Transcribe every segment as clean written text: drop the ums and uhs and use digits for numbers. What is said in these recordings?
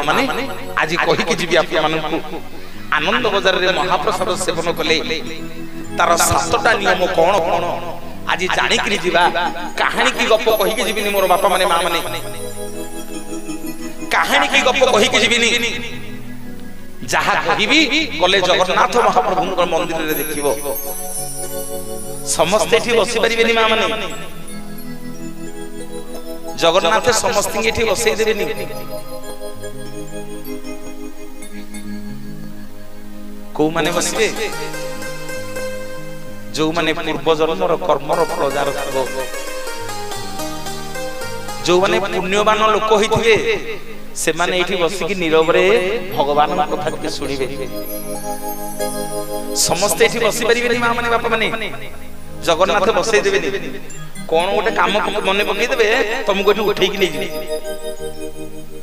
माने आज कहि कि जीवी आप मानन आनंद बजार रे महाप्रसाद सेवन कले तार 7टा नियम कोन कोन आज जानि कि जीवा कहानी की गप कहि कि जीविनी मोर बापा माने मां माने कहानी की गप कहि कि जीविनी जहा कहिबी गले जगन्नाथ महाप्रभु मंदिर रे देखिबो समस्त एठी बसी परिबेनी मां माने जगन्नाथ समस्त एठी बसई देबेनी को माने बसिबे जो माने पूर्व जन्मर कर्मर फल जार थबो जो माने पुण्यवान लोक होइथिबे से माने एठी बसी कि नीरव रे भगवान कथा के सुनिबे समस्त एठी बसी परिबेनी मां माने बापा माने जगन्नाथ बसई देबेनी कोन गोटे काम मने पकई देबे तुमको एठी उठै कि नै जिबी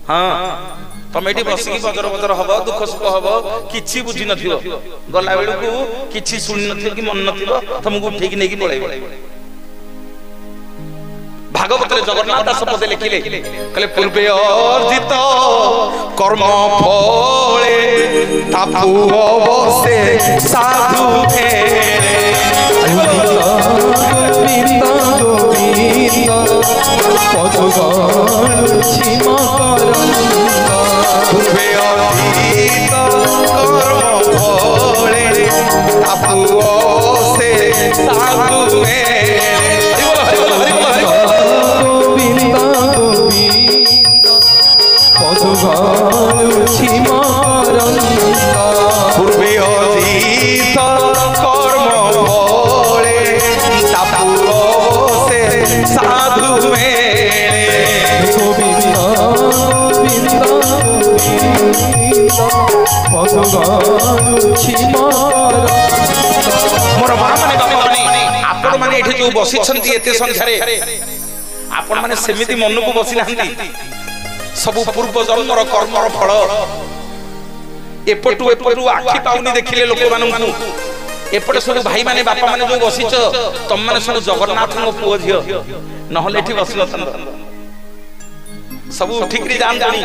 हां तुम एठी बसी कि बजर बजर हबो दुख सुख हबो किछि बुझी नथिबो गला बेलकू किछि सुनि नथिबो कि मन नथिबो तुमको उठै कि नै कि पळैबो भागवत रे जगन्नाथ दास पदे लिखिले कहले पूर्वे अर्जित कर्म फले तापु अवसे साधु फेरे पूर्वे अर्जित कर्म फले तापु अवसे साधु फेरे पूर्वे अधीत कर्म फले तापु से साधु मेरे मोर मां माने बापा माने आपण माने एठी जो बसी छंती एते संख्या रे आपण माने सेमिति मन को बसी नांती सबु पूर्व जन्मर कर्मर फल एपटू एपटू आखि पाउनी देखिले लोक मानू एपटे सब भाई माने बापा माने जो बसिच तुम माने सब जगन्नाथ को पुओ झियो नहले एठी बसिल तंद सब ठीक रे जान जानी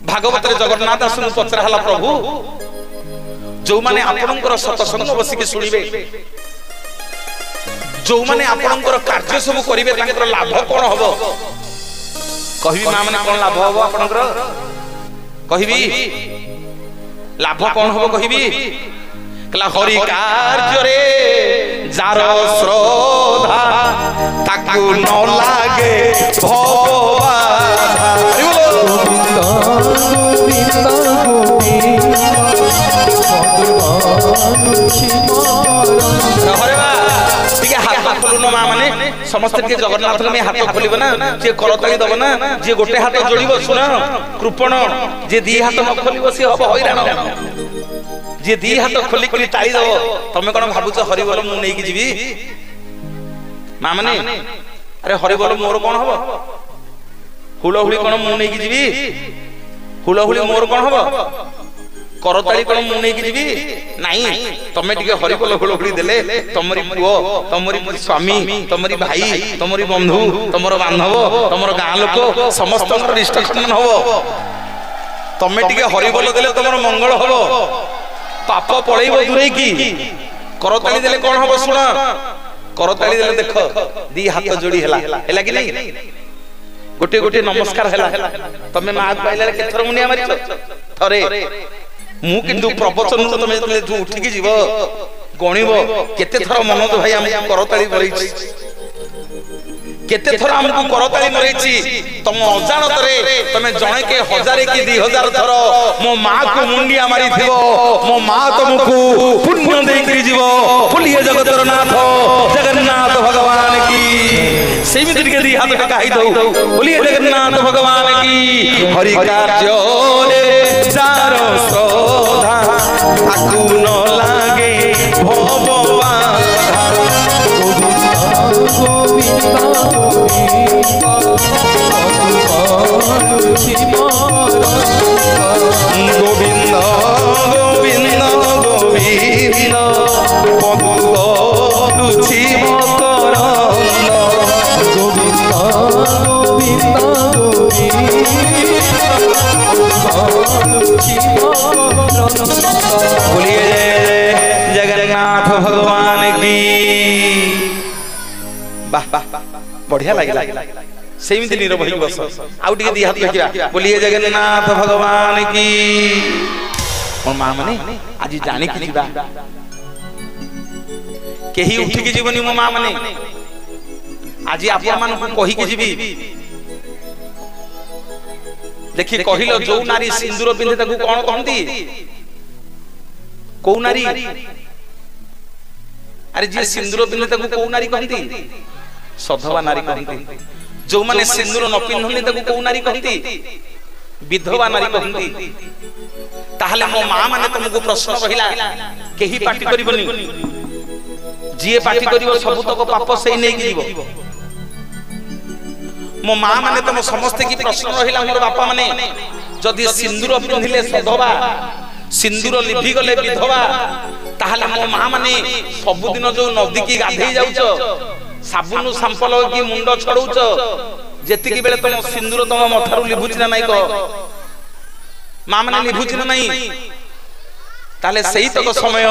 भागवत रे जगन्नाथ दास नु पचरा हला प्रभु जो माने आपनकर सतसंग बसी के सुनिबे जो माने आपनकर कार्य सब करिवे तांकर लाभ कोन हबो कहिबी मां माने कोन लाभ हबो आपनकर कहिबी लाभ कोन हबो कहिबी कला हरि कार्य रे जार श्रद्धा ताकू न लागे भवबाधा समस्त के जगन्नाथ में हाथ खोलिब ना जे करताली दब ना जे गोटे हाथ जोड़िब सुन कृपण जे दी हाथ न खोलिब से हब हैरान जे दी हाथ खोली करी ताली दब तमे कोन भाबुछ हरिबोल मु नै कि जीवी मां माने अरे हरिबोल मोर कोन हबो हुलहुली कोन मु नै कि जीवी हुलहुली मोर कोन हबो करताली कोन मु नै कि जीवी नाही तमे टिके हरिबोल हुलहुली देले तमरी पुओ तमरी स्वामी तमरी भाई तमरी बंधु तमर बांधव तमर गां लोक समस्त रिस्ट्रिक्शन हबो तमे टिके हरिबोल देले तमर मंगल हबो पाप पळैबो दुरै की करताली देले कोन हबो सुना करताली देले देख दी हाथ जोड़ी हैला कि नहीं गोटे गोटे नमस्कार हैला तमे मां पाइला केथर मुनिया मारिछ थरे मु किंतु प्रवचन तमे जो उठी की जीव गणिब केते थर मनोज भाई हम करताली बरैछि केते थर हमकु करताली मरैछि तुम अजानत रे तमे जणे के 1000 की 2000 थर मो मां को मुंडिया मारी थिबो मो मां तुमको पुण्य देई करी जीवो फुलिए जगतर नाथ जगन्नाथ भगवान की सेमिति के दी हाथ पे कहि दो फुलिए जगन्नाथ भगवान की हरि कार्य रे जार श्रद्धा ताकू न लागे भवबाधा गोविंद गोविंद गोविंद पदुछि मकरंद गोविंद गोविंद बोलिए जगन्नाथ भगवान की। वाह वाह बढ़िया लगे सेमती निरभई बस आउ टिके दी हाथ देखिया। बोलिए जगन्नाथ भगवान की। मोर मां माने आज जानी कि जीवा केही उठी के जीवनी मो मां माने आज आपन मान को कहि के जीवी। देखि कहिलो जो नारी सिंदूर पिंधे ताकू कोन कहंती को नारी। अरे जे सिंदूर पिंधे ताकू को नारी कहंती सधवा नारी कहंती। जो माने सिंदूर न पिंधनी ताकू को नारी कहंती विधवा नारी कहंती। ताहले मो मां माने तुमको प्रश्न कहिला केही पार्टी करिवनी जिए पार्टी करिवो सब तक पाप सेई नै गिरिवो। मो मां माने तुम समस्त की प्रश्न रहिला मोर बापा माने जदि सिंदूर पिंधिले सधवा सिंदूर लिभि गले विधवा ताहले मो मां माने सब दिन जो नदी की गाधेई जाउचो साबुन संपल की मुंड छड़ौचो जेति की बेले तुम सिंदूर तुम मथारु लिभुच ना नाही को मां माने लिभुच ना नाही। ताले सही तक समय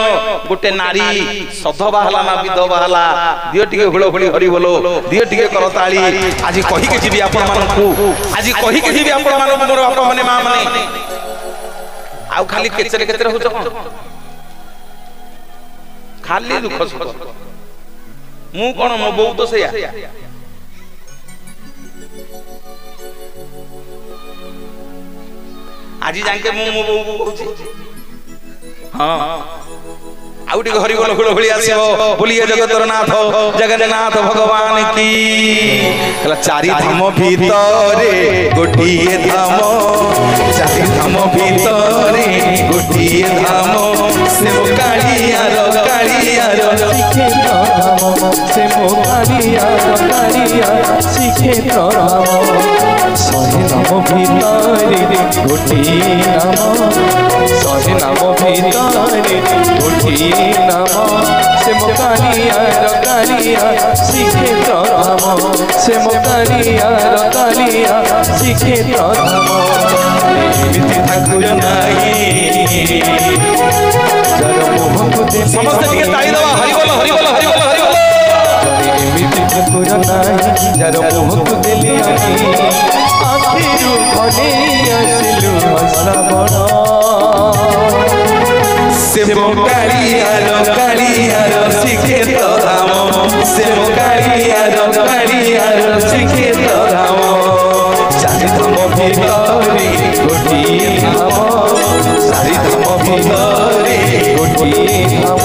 गोटे नारी सधवा हला ना विधवा हला दियो टिके हुलो हुली हरि बोलो दियो टिके करताली। आज कहि के जीवी आपण मानकू आज कहि के जीवी आपण मानकू मोर बापा माने मां माने आउ खाली केचरे केचरे होचो कोन खाली दुख सुख मु कोन मो बौ तो सेया। आज जाके मु मो बौ कहूची हाँ आउ टिके हरि बोल हुलो हुली आसीबो। बोलिए जगतरनाथ जगन्नाथ भगवान की। चारि धाम भितरे गोटिए धाम चारि धाम भितरे गोटिए धाम से कालियार कालियार श्रीक्षेत्र धाम से मो कालियार कालियार श्रीक्षेत्र धाम। शहे नाम भितरे गोटिए नाम शहे नाम भितरे गोटिए नाम से मो कालियार कालियार श्रीक्षेत्र धाम से मो कालियार कालियार श्रीक्षेत्र धाम। एमिति ठाकुर नाही समस्त टिके ताली दवा हरि बोल हरि बोल हरि बोल हरि बोल। एमिति ठाकुर नाही जार मोहक देली आखि आखिरु भने आसिलु श्रावण से मो कालियार कालियार श्रीक्षेत्र धाम से मो कालियार कालियार श्रीक्षेत्र धाम। चारि धाम भितरे गोटिए धाम चारि धाम भितरे गोटिए धाम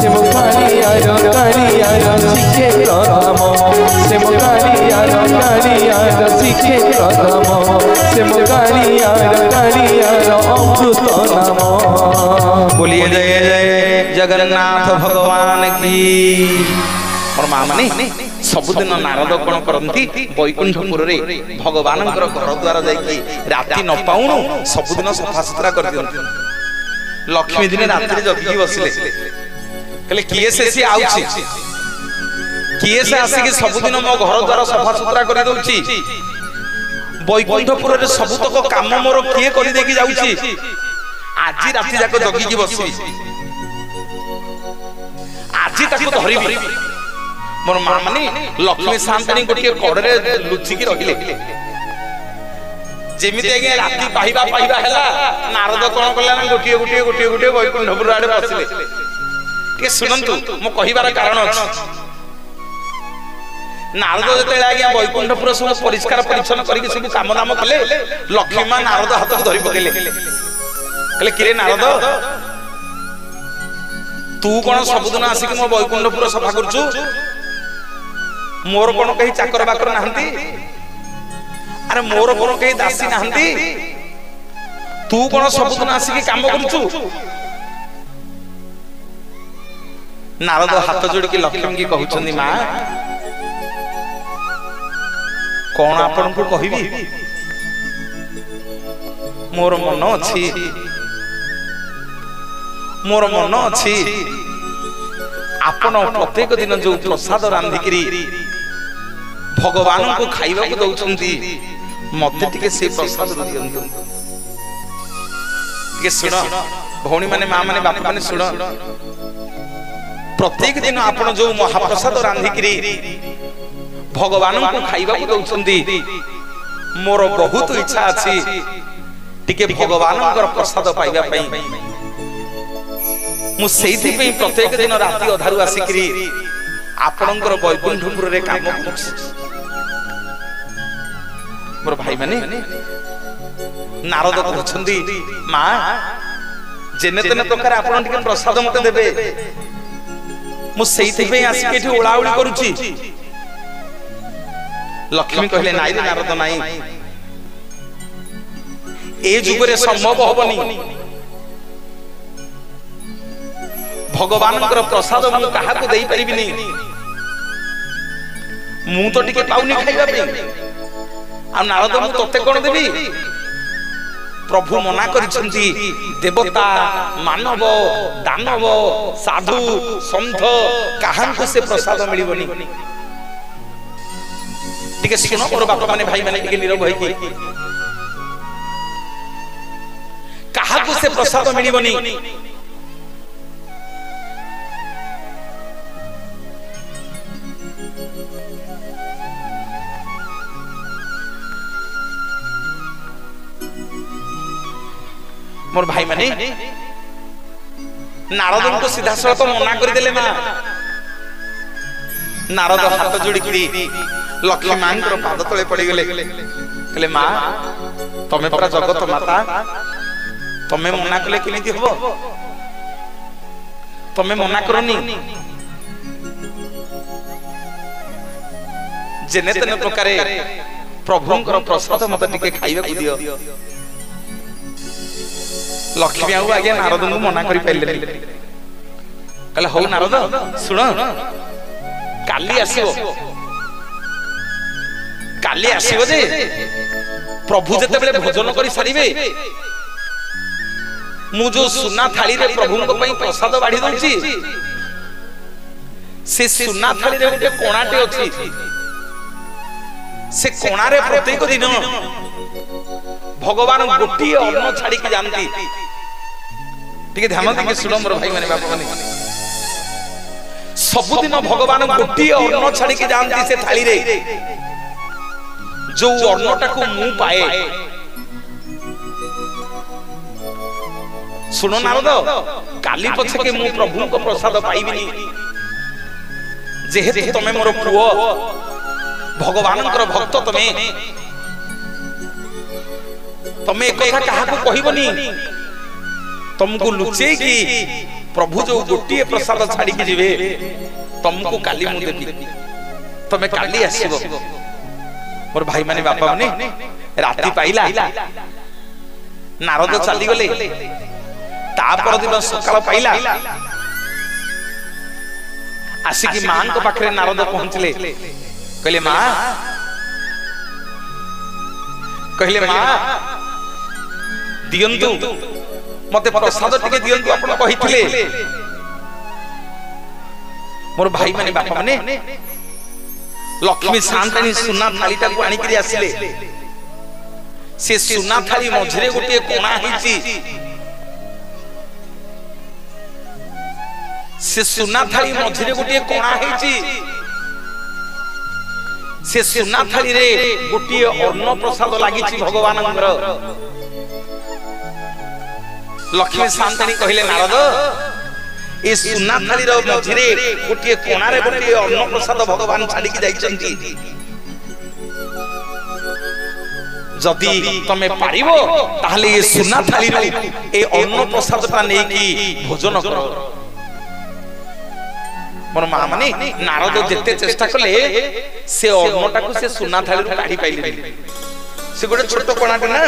से मो कालियार कालियार श्रीक्षेत्र धाम से मो कालियार कालियार श्रीक्षेत्र धाम से मो कालियार कालियार अमृत नाम। बोलिए जय जय जगन्नाथ भगवान की। मोर मां माने सबुदिन नारद कोन करंती बैकुंठपुर रे भगवान घर द्वार जाई राति न पाउनु सबुदिन सफा सुतरा कर दियंती। लक्ष्मी दिन रात्रि जगी बसिले कहले किए से आउची किए से आसी कि सबुदिन मो घर द्वार सफा सुतरा कर दउची बैकुंठपुर रे सबुतक काम मोर किए करि देकी जाउची आज राति जाक जगी की बसी आज ताको धरि मोर मां माने लक्ष्मी शांतानी गोटे कड़े लुचि की रहिले जेमिति आगे राति पाहिबा पाहिबा हैला नारद कोन करला गोटे गोटे गोटे गोटे बैकुंठपुर आडे बसिले। के सुनंतु मो कहिबार कारण अछि नारद जते आगे बैकुंठपुर सब परिष्कार परिच्छन करिके सब काम नाम कले लक्ष्मी मां नारद हाथ धरि पकेले कहले किरे नारद तू कोन सबुदिन आसिक मो बैकुंठपुर सफा करछु मोर कोन कहि चाकर बाकर नाहंती अरे मोर कोन कहि दासी नाहंती तू कोन सबुदिन आसिक काम करछु। नारद हाथ जोड़ के लक्ष्मी की कहउछन्दी मां कोन आपन को कहिबी मोर मन अछि मोर मन अछि आपण प्रत्येक दिन जो प्रसाद रांधिकरी भगवान को खाइबा को दउछन्ती मते टिके से प्रसाद दियंतु टिके सुन भौणी माने मां माने बाप माने सुन प्रत्येक दिन आपण जो महाप्रसाद रांधिकरी भगवान को खाइबा को दउछंदी मोर बहुत इच्छा अछि टिके भगवान प्रसाद पाइबा पई मु सेइथि पे प्रत्येक दिन राति अधारु आसिकरी आपणकर वैकुंठपुर रे काम करछि मोर भाई माने नारद कहछंदी मां जेने तेने प्रकार आपण टिके प्रसाद मते देबे मु सेइथि पे आसिके एठी ओळाउळी करूछि लक्ष्मी कहले नाई रे नारद नाई ए जुगरे संभव होबनी भगवान प्रसाद मु कहा को देई परिबिनी मु तो टिके पाउनी खाइबा पे आ नारद मु तते कोन देबी प्रभु मना करिसंती देवता मानव दानव साधु संत काहन को से प्रसाद मिलिबनी टिके सुनो मोर बाप माने भाई माने टिके नीरव होई की काहा को से प्रसाद मिलिबनी मोर भाई माने नारद को सीधा सलख मना कर देले मां नारद हाथ जोड़ी की लक्ष्मी मां पाद तले पड़ी गले कहले मां तमे पूरा जगत माता तमे मना कले केमिति हबो तमे मना करनी जेने तेने प्रकारे प्रभुंकर प्रसाद मत टिके खाइबा को दियो लक्ष्मी आउ आगे नारद को मना करि पाइले कहले हो नारद सुन काली आसीबो जे प्रभु जते बेले भोजन करि सारिबे मु जो सुना थाली रे प्रभु को पई प्रसाद बाढी दउची से सुना थाली रे गोटे कोणाटे अछि से कोणा रे प्रत्येक दिन भगवान गोटी अन्न छाड़ी के जानती टिके ध्यान देके सुनो मोर भाई माने बाप माने सबुदिन भगवान गोटी अन्न छाड़ी के जानती से थाली रे जो अन्नटा को मु पाए सुनो नारद काली पछे के मु प्रभु को प्रसाद पाइबिनी जेहेतु तमे मोर पुओ भगवानकर भक्त तमे एक कथा कहा को कहबनी तुमको लुचे की प्रभु जो गोटी प्रसाद छाड़ी के जिवे तुमको काली मु देबी तमे काली आसीबो मोर भाई माने बापा माने राती पाइला नारद चली गले ता पर दिन सकाळ पाइला आसिकी मां को पाखरे नारद पहुंचले कहले मां दियंतु मते प्रसाद टिके दियंतु आपण कहिथिले मोर भाई माने बापा माने लक्ष्मी शांतानी सुना थालीटा को आनी करी आसिले से सुना थाली मझरे गोटे कोणा हिची से सुना थाली मझरे गोटे कोणा हिची से सुना थाली रे गोटे अन्न प्रसाद लागिची भगवान लक्ष्मी शांतानी कहले नारद ए सुना थाली रो मझरे गोटे कोणा रे गोटे अन्न प्रसाद भगवान छाड़ी के जाइचंती जदि तमे पारिबो ताहले ए सुना थाली रो ए अन्न प्रसादटा नै की भोजन करो मोर मां माने नारद जेते चेष्टा कले से अन्नटा को से सुना थाली रो काढी पाइले से गोटे छोट कोणाटे ना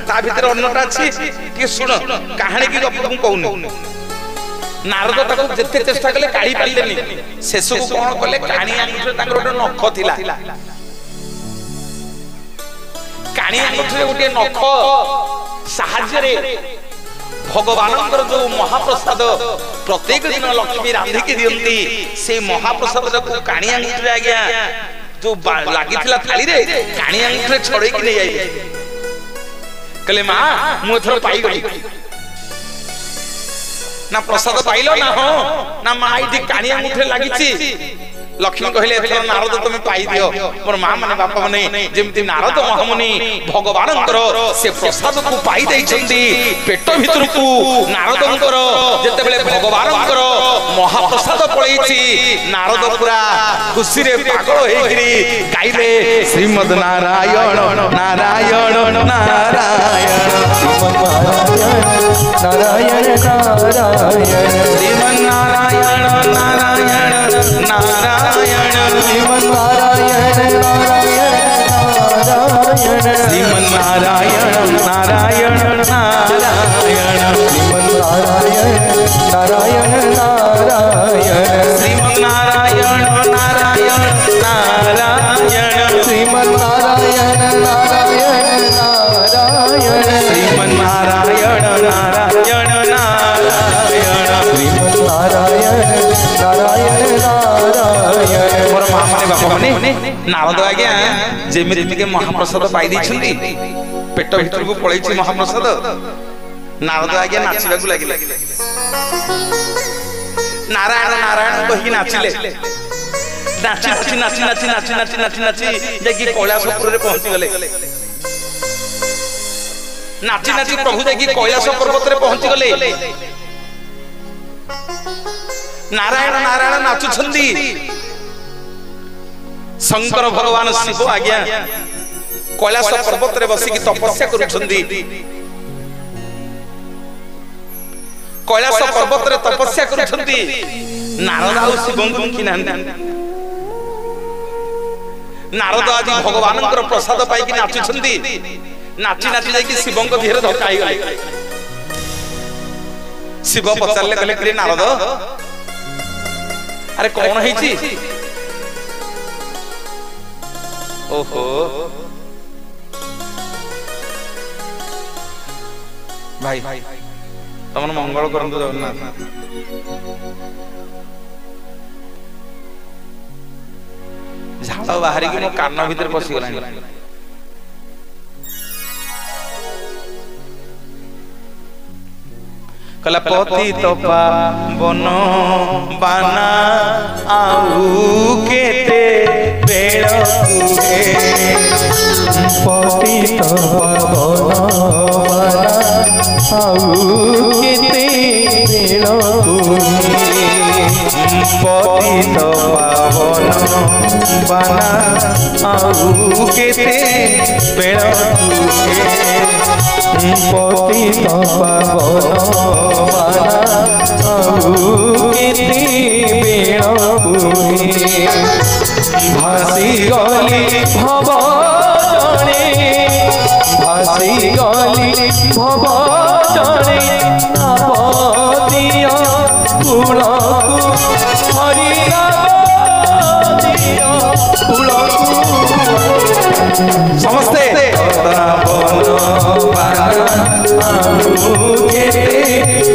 ता भीतर अन्नटा अछि के सुन कहानी की गप को कहूनी नारद ताको जेते चेष्टा कले काढी पाइलेनी शेष को कोन कले काणी आंगुठे ताकर गोटे नख थिला काणी आंगुठे गोटे नख साहाय्य रे भगवानकर जो महाप्रसाद प्रत्येक दिन लक्ष्मी रांधी के दियंती से महाप्रसाद को काणी आंगुठे आज्ञा जो लागिथिला थाली रे काणी अंगूठे छड़े कि नहीं आई कहले मां मु एथरो पाई गली ना प्रसाद पाइलो ना हो ना मां आइठी काणी अंगूठे लागिछि लक्ष्मी कहले एथरो नारद तुम पाई दियो मोर मां माने बापा माने जेमति नारद महामुनि भगवानंकर से प्रसाद को पाई दै छंदी पेट भीतर को नारदंकर जते बेले भगवानंकर महाप्रसाद पळैछि नारद पूरा खुशी रे पागल हेगिरी गाइले श्रीमद नारायण नारायण नारायण नारायण नारायण श्रीमन नारायण नारायण नारायण श्रीमन नारायण नारायण नारायण श्रीमन नारायण नारायण नारायण श्रीमन नारायण नारायण नारायण श्रीमन नारायण नारायण नारायण श्रीमन नारायण नारायण नारायण श्रीमन नारायण नारायण नारायण श्रीमन नारायण नारायण नारायण मोर मां माने बापा माने नारद आज्ञा जेमिति टिके महाप्रसाद पाई दैछंती पेट भीतर को पळैछि महाप्रसाद नारद आज्ञा नाचिबाकू लागिले नारायण नारायण कहि नाचिले नाची नाची नाची नाची नाची नाची नाची नाची जाकी कैलासपुर रे पहुंची गले नाची नाची प्रभु जाकी कैलास पर्वत रे पहुंची गले नारायण नारायण नाचुछंदी शंकर भगवान शिव आज्ञा कैलास पर्वत रे बसी की तपस्या करूछंदी कैलास पर्वत रे तपस्या करूछंदी नारद आ शिव की नारद आज भगवानंकर प्रसाद पाई कि नाचुछंदी नाची नाची जाई कि शिवंक धीरे धक्का आइ गले शिव पचारले कहले कि नारद अरे कौन है ओहो भाई तुम मंगल करंतु जगन्नाथ झाड़ बाहर की मो कान भीतर पसी गलानी कला पति तो पावन बाना आउ केते बेळ कुहे पति तो पावन बाना आउ केते बेळ कुहे पति तो पावन बाना आउ केते बेळ कुहे पति तो पावन बाना आउ केते बेळ कुहे भासी गली भव जने भासी गली भव जने नापतिया कुलकु हरि नापतिया कुलकु समस्ते पति तो पावन बाना आउ केते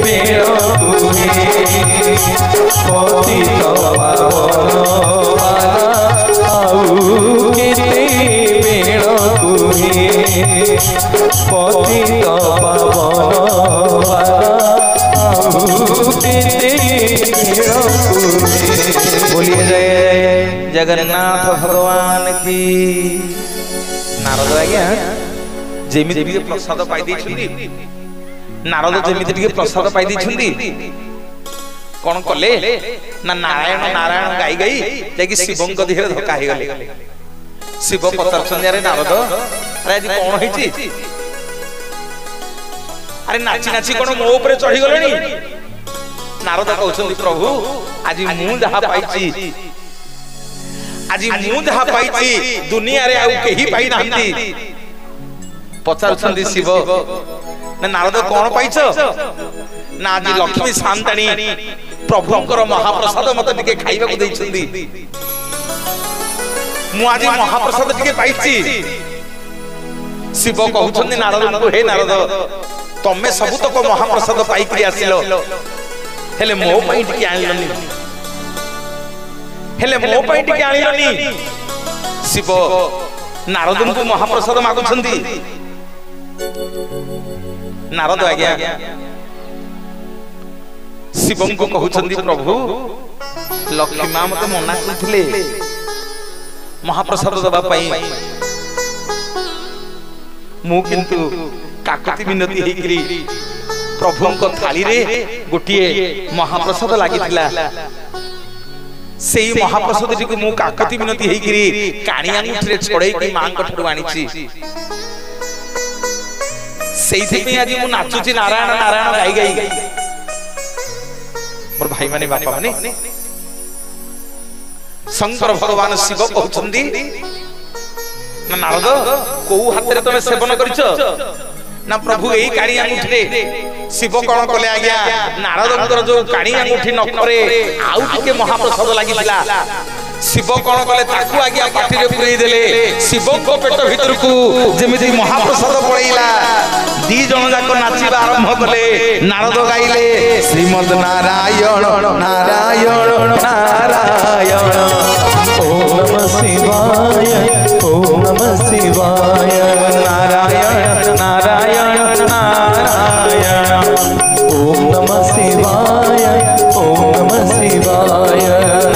बेळ कुहे पति तो पावन बाना आउ केते बेळ कुहे। बोलिए जय जगन्नाथ भगवान की। नारद आज्ञा जेमिति टिके प्रसाद पाई दैछंती नारद जेमिति टिके प्रसाद पाई दैछंती कोन कले ना नारायण नारायण गाई गाई जाकी शिवंक धीरे धक्का हे गले शिव पचारछन रे नारद अरे आज कोन हेछि अरे नाची नाची कोन मो ऊपर चढ़ी गलेनी नारद कहउछंती प्रभु आज मु जहा पाइछि आज मु जहा पाइछि दुनिया रे आउ केही पाई नांती पचारछंती शिव ना नारद कोन पाइछ ना आज लक्ष्मी शांताणी प्रभुंकर महाप्रसाद मत टिके खाइबा को दैछंती मु आज महाप्रसाद टिके पाइछि शिव कहउछंती नारद को हे नारद तमे सब तक महाप्रसाद पाई कि आसिलो हेले मो पई टिके आनिलनी हेले मो पई टिके आनिलनी शिव नारद को महाप्रसाद मागुछंती। नारद आज्ञा शिव को कहउछंती प्रभु लक्ष्मी मां मते मना करथिले महाप्रसाद दबा पई मु किंतु काकति मिनती हेकरी प्रभु को थाली रे गोटिए महाप्रसाद लागिथिला सेई महाप्रसाद जी मु काकति मिनती हेकरी काणी अंगूठी छड़े की मां को ठरू आनीची सेई पे आज मु नाचुची नारायण नारायण गाई गाई मोर भाई माने बापा माने शंकर भगवान शिव कहउछंदी ना नारद को हाथ रे तमे सेवन करिसो ना प्रभु एई काणी अंगूठी रे शिव कोन कले आज्ञा नारदंकर जो काणी अंगूठी नखरे आउ टिके महाप्रसाद लागिला शिव कोन कले ताकू आज्ञा पाटी रे पुरई देले शिव को पेट भीतर को जेमिति महाप्रसाद पळैला दी जण जाक नाचिबा आरंभ कले नारद गाइले श्रीमद नारायण नारायण नारायण ओम नमः शिवाय ओम नमः शिवाय नारायण नारायण नारायण ओम नमः शिवाय ओम नमः शिवाय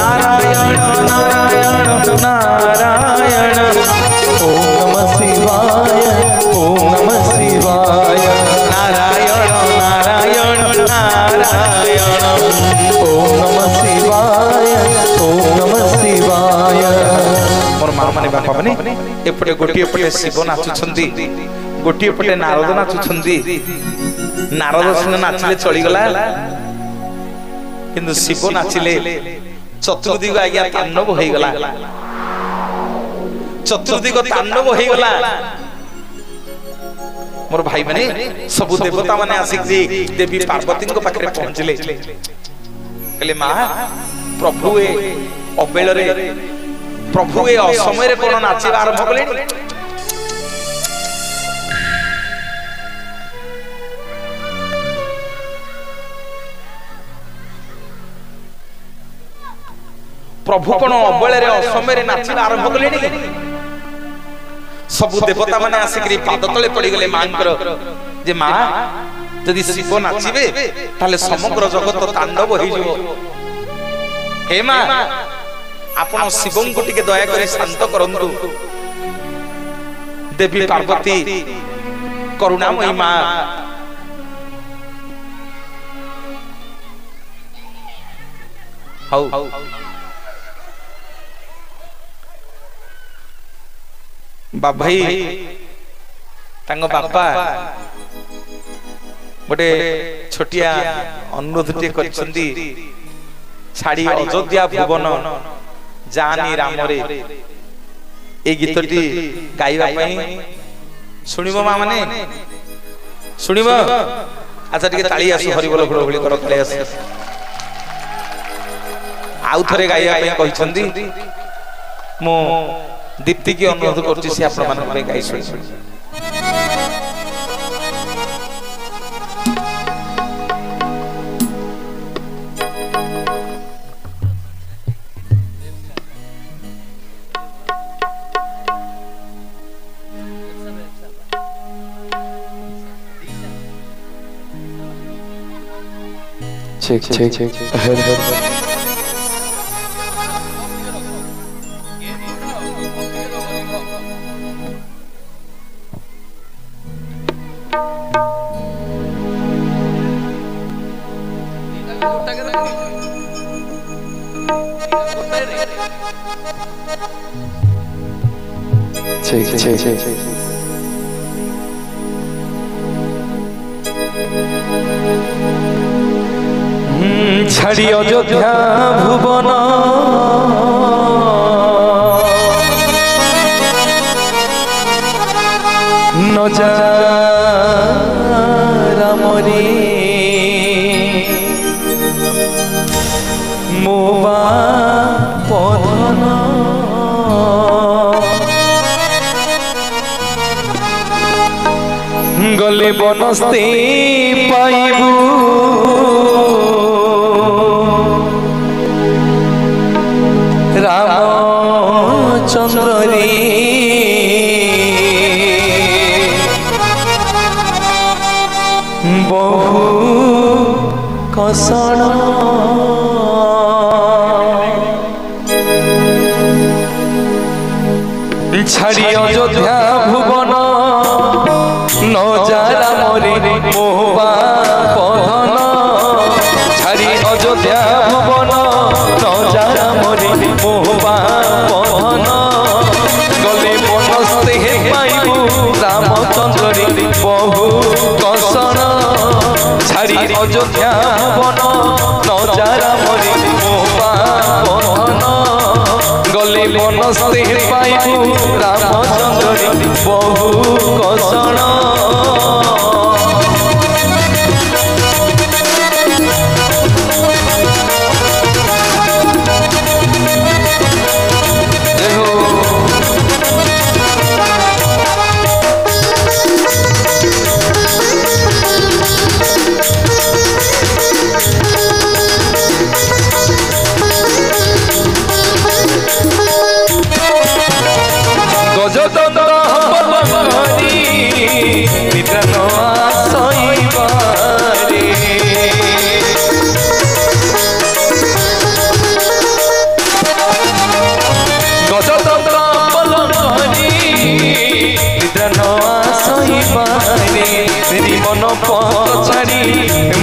नारायण नारायण नारायण ओम नमः शिवाय ओम नमः शिवाय नारायण नारायण नारायण ओम नमः शिवाय ओम नमः शिवाय। मोर मां माने बापा माने एपटे गोटी एपटे शिव नाचुछंती गोटी एपटे नारद नाचुछंती नारद सिंह नाचिले चली गला किंतु शिव नाचिले चतुर्दिग आज्ञा तांडव होई गला चतुर्दिग तांडव होई गला मोर भाई माने सब देवता माने आसिक देवी पार्वती को पाखरे पहुंचले कहले मां प्रभु ए अबेल रे प्रभु ए असमय रे कोन नाचिबा आरंभ कलेनी प्रभु कोन अबेल रे असमय रे नाचिबा आरंभ कलेनी सब देवता माने आसिकरी पाद तले पड़ी गले मांकर जे मां यदि शिव नाचिबे ताले समग्र जगत तांडव होई जबो हे मां आपण शिवं को टिके दया करे शांत करंतु देवी पार्वती करुणामयी मां हौ भाई तांगो बापा गोटे छोटिया अनुरोध टे करछंती छाड़ी अयोध्या भुवन जानी राम रे ए गीतटी गाइबा पई सुनिबो मा माने सुनिबो अच्छा टिके ताली आसु हरि बोल घोड़ घोड़ी कर ताली आसु आउ थरे गाइबा पई कहिसंती मो दीप्ति की अनुरोध करछि से आपण मान पे गाइ सुनि check हर हर check छाड़ी अयोध्या भुवन न जा राम रे मो पधन गले बनस्ते पाइबू राम चंद्री बहु कषण छाड़ी अयोध्या भुवन नजारा मोरे मोहबा पधन छाड़ी अयोध्या भुवन नजारा मोरे मोहबा पधन गले बनस्ते पाइबू रामचंद्र बहु कषण छाड़ी अयोध्या भुवन नजारा मोरे मोहबा पधन गले बनस्ते पाइबू रामचंद्र बहु कषण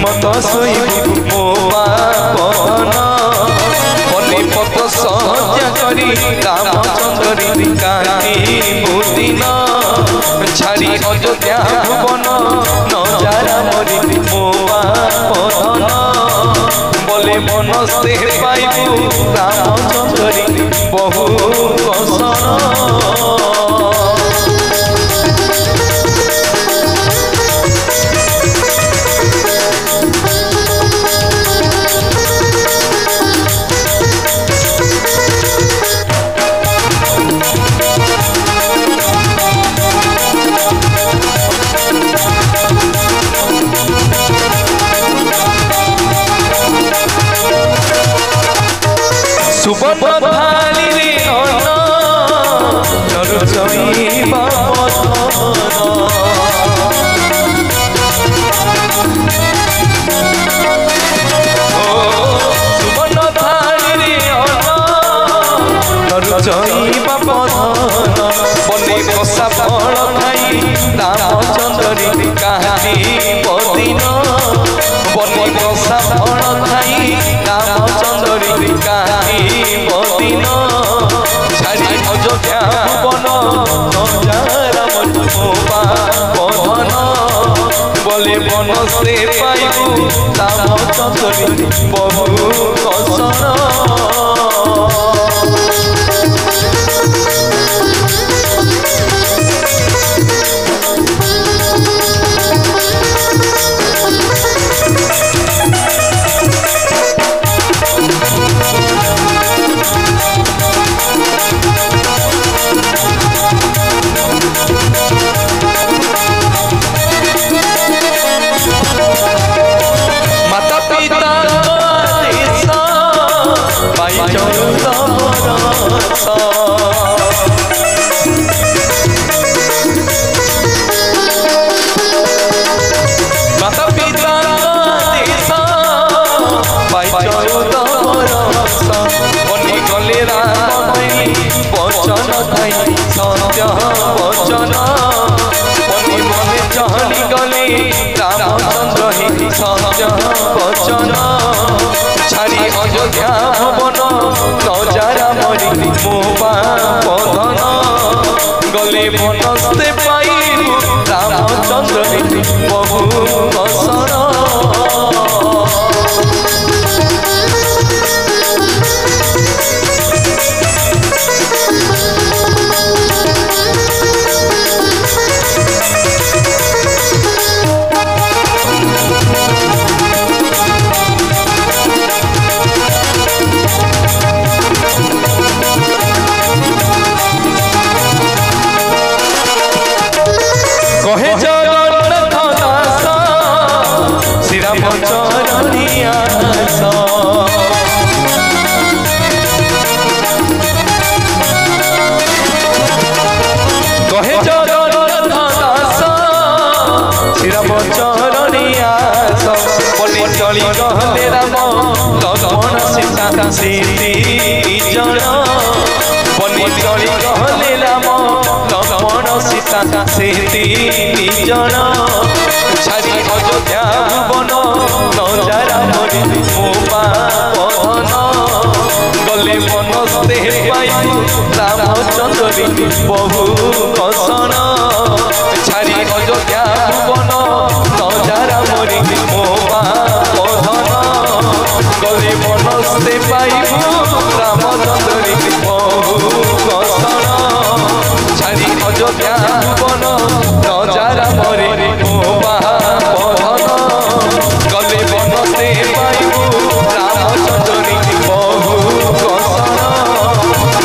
मत सोईबू मो बापन बने पत सज्जा करी रामचंद्र कांदी मुदिन छाड़ी अयोध्या भुवन नजारा मोरी मो बापन बोले मनस्ते पाइबू रामचंद्र बहु कषण सुबन थाली रे अन्न नरुचई सुबन थाली रे अन्न नरुचई बापधन बने बसा फल खाई रामचंद्र कांदी बदिन बने बसा फल खाई रामचंद्र कांदी बदिन छाड़ी अयोध्या भुवन नजारा मोहबा पधन बोले बनस्ते पाइबू रामचंद्र बहु कषण वचन मने मने चहली गले रामचंद्र ही सत्य वचन छाड़ी अयोध्या भुवन नजारा मोरी मोहबा पधन गले बनस्ते पाइबू रामचंद्र बहु कषण कहे जगन्नाथ दास श्री राम चरणिया श्रीराम चरणिया बने चली कहले राम लक्ष्मण सीता सीती जन बने चली कहले राम लक्ष्मण सीता सीती जन छाड़ी अयोध्या वन नजारा मरी मो पधन गले मनस्ते पाइबु रामचंद्री बहु कसन छाड़ी अयोध्या वन नजारा मरी मो पधन गले मनस्ते पाइबु रामचंद्री बहु कसन छाड़ी अयोध्या वन नजारा मरी मो पधन गले मनस्ते पाइबु रामचंद्री बहु कसन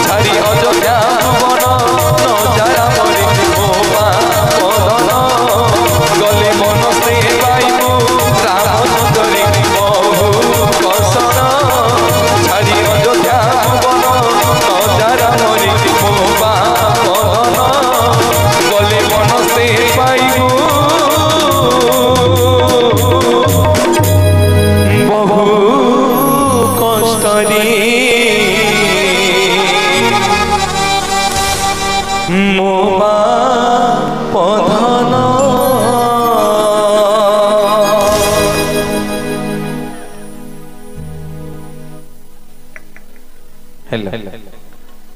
छाड़ी अयोध्या वन नजारा मरी मो पधन गले मनस्ते पाइबु रामचंद्री बहु कसन छाड़ी अयोध्या वन नजारा मरी मो पधन गले मनस्ते पाइबु बहु कष्टरी मो पधन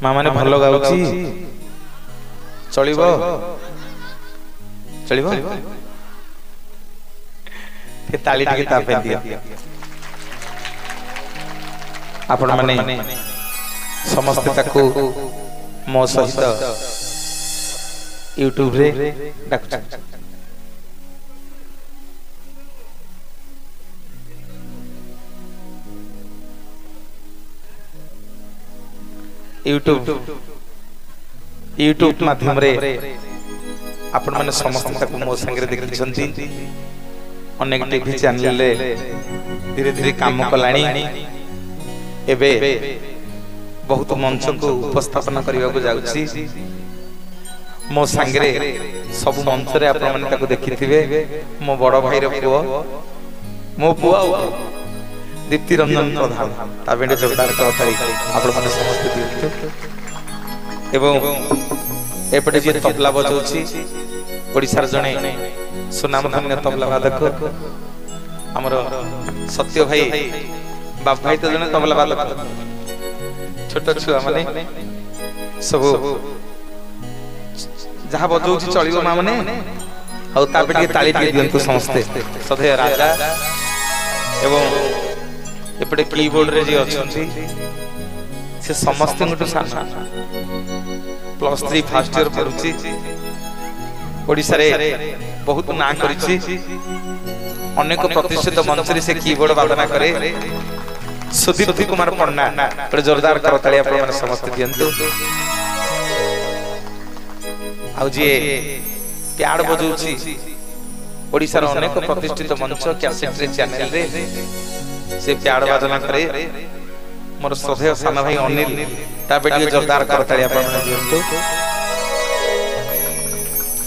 माँ माने भल गाउची चलिबो चलिबो के ताली टिके तापे दिया आपण माने समस्त ताकू मो सहित यूट्यूब रे डाकुछ यूट्यूब माध्यम रे आपण माने समस्त ताकू मो संगे देखिछंती अनेक टीवी चैनल रे धीरे धीरे काम कलाणी एबे बहुत मंच को उपस्थापन करने को जाउछि मो संगे सब मंच रे आपण माने ताकू देखिथिबे मो बड़ भाई रे पुओ मो पुओ दीप्ति रंजन प्रधान ता बेंडे जोरदार करताई आपण माने समस्त दियंतु एवं एपटे जे तबला बजाउछि ओडिसार जणे सुनामधन्य तबला वादक हमर सत्य भाई बाप भाई तो जने तबला वादक छोट छुआ माने सब जहा बजाउछि चलिबो मा माने आ तापे टिके ताली टिके दियंतु समस्ते सधे राजा एवं एपटे कीबोर्ड रे जे अछंती से समस्त गुटु साना +3 फर्स्ट ईयर पढुछि ओडिसा रे बहुत ना करिछि अनेक प्रतिष्ठित मंच रे से कीबोर्ड वादना करे सुदीप्ति कुमार पन्ना पर जोरदार करताली आपण माने समस्त दियंतु आ जे प्याड़ बजाउछि ओडिसा रो अनेक प्रतिष्ठित मंच कैसेट रे चैनल रे से प्याड़ वादना करे मोर श्रद्धेय सान भाई अनिल ता बेटी जोरदार करताली आपण माने दियंतु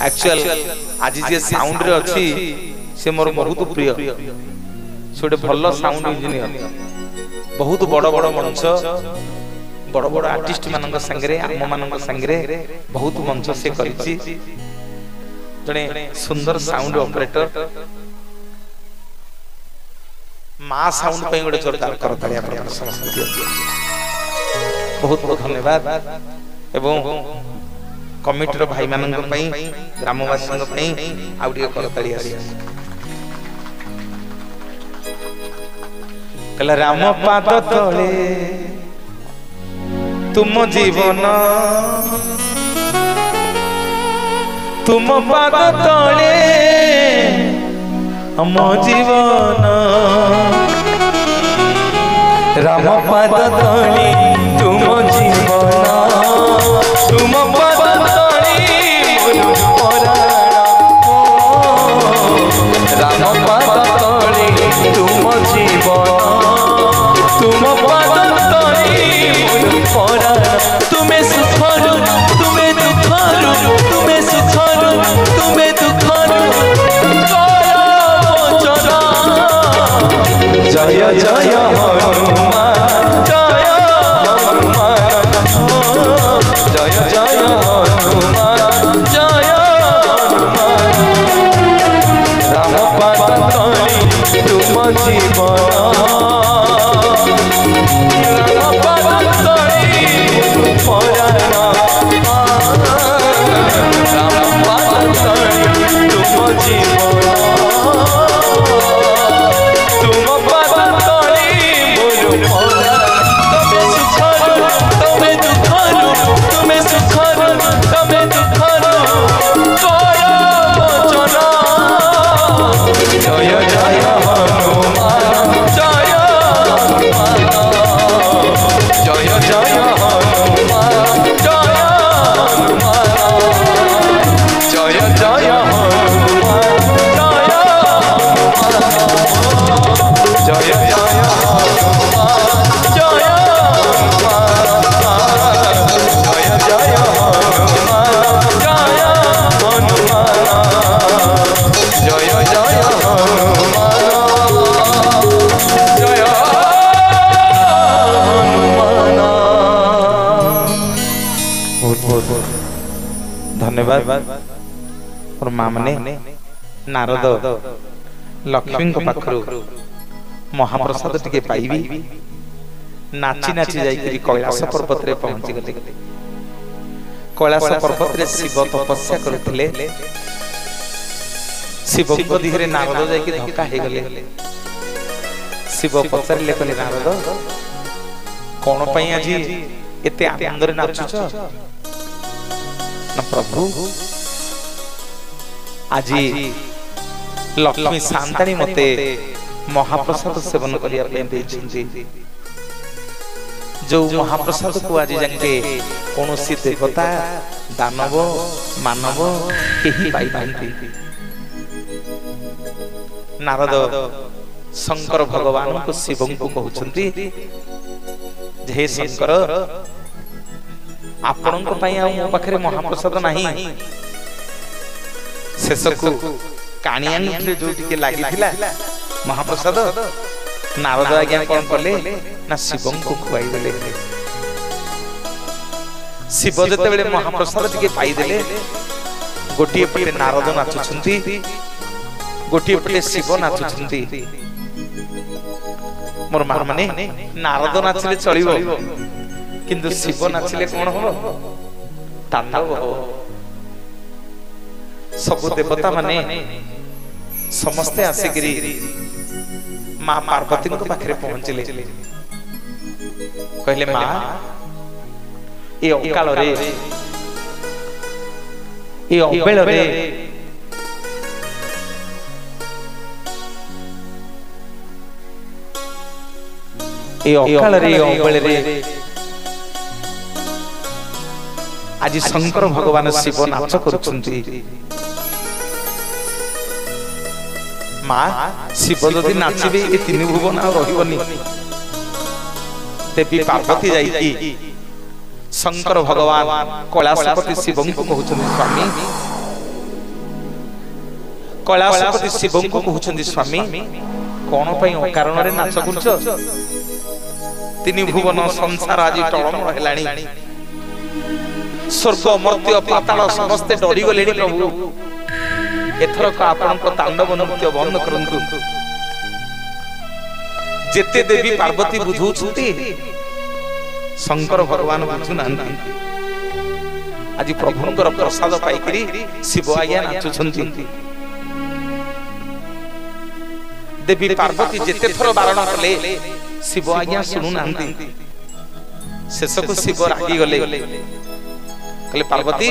एक्चुअल आज जे साउंड रे अछि से मोर बहुत प्रिय सोडे भल्लो साउंड इंजीनियर बहुत बड़ बड़ मंच बड़ बड़ आर्टिस्ट मानक संगे आम मानक संगे बहुत मंच से करिछि जने सुंदर साउंड ऑपरेटर मा साउंड पे गोटे जोरदार करताली आपण समस्त बहुत बहुत धन्यवाद एवं कमिटर भाई मानक पई ग्रामवासी पई आउडियो करताली आसी कला राम पाद तले तुम जीवन तुम पाद तले हम जीवन राम पाद तले तुम जीवन तुम पाद तले राम पाद तले तुम जीवन तुम पाद तले तुम्हें सुखरु तुम्हें दुखरु तुम्हें सुखरु तुम्हें दुखरु जीवन तुम पाद तले मोर मना तमे सुखर तमे दुखर तुमे सुखर तमे दुखर कर वचन जय जय हनुमान जय हनुमान जय जय हनुमान जय हनुमान जय जय हनुमान जय जय हनुमान जय धन्यवाद और माँ मैंने नारद लक्ष्मी पाखरु महाप्रसाद टिके पाइबी नाची नाची जाई कैलाश पर्वत रे पहुंची गले कैलाश पर्वत रे शिव तपस्या करथिले शिव को दिहरे नारद जाई के धक्का हे गले शिव पचारले कहले नारद कोन पई आजी एते आनंद रे नाचुछ ना प्रभु आज लक्ष्मी शांताणी मते महाप्रसाद सेवन करिया पे देछिंती जो महाप्रसाद को आज जाके कोनोसी देवता दानव मानव केही पाई पांती नारद शंकर भगवान को शिव को कहउछंती हे शंकर आपण को पई आ मो पाखरे महाप्रसाद नाही शेषकु कानियान जो टिके लागि थिला महाप्रसाद नारद आज्ञा कोन करले ना शिवं को खुआई देले शिव जते बेले महाप्रसाद टिके पाई देले गोटिए पटे नारद नाचुछंती गोटिए पटे शिव नाचुछंती मोर मार माने नारद नाचले चलिबो किंतु शिव नाचले कोन हो तांडव हो सब देवता माने समस्ते आसिकरी मां पार्वती को पाखरे पहुंचले कहले मां ए अकाल रे ए अबेल रे ए अकाल रे अबेल रे आज शंकर भगवान शिव नाच करुछंती मां शिव जदि नाचिबे ए तीन भुवन आ रहिबनी देवी पार्वती जाई की शंकर भगवान कैलाशपति शिव को कहउछंती स्वामी कैलाशपति शिव को कहउछंती स्वामी कोन पई कारण रे नाच करुछ तीन भुवन संसार आज टळमळ हेलाणी स्वर्ग मर्त्य पाताल समस्ते डरी गले प्रभु एथर को आपण को तांडव नृत्य बंद करंतु जेते देवी पार्वती बुझुछुती शंकर भगवान बुझु नांती आज प्रभुंकर प्रसाद पाइकरी शिव आज्ञा नाचुछंती देवी पार्वती जेते थर बारण कले शिव आज्ञा सुनु नांती शेषको शिव रागी गले कहले पार्वती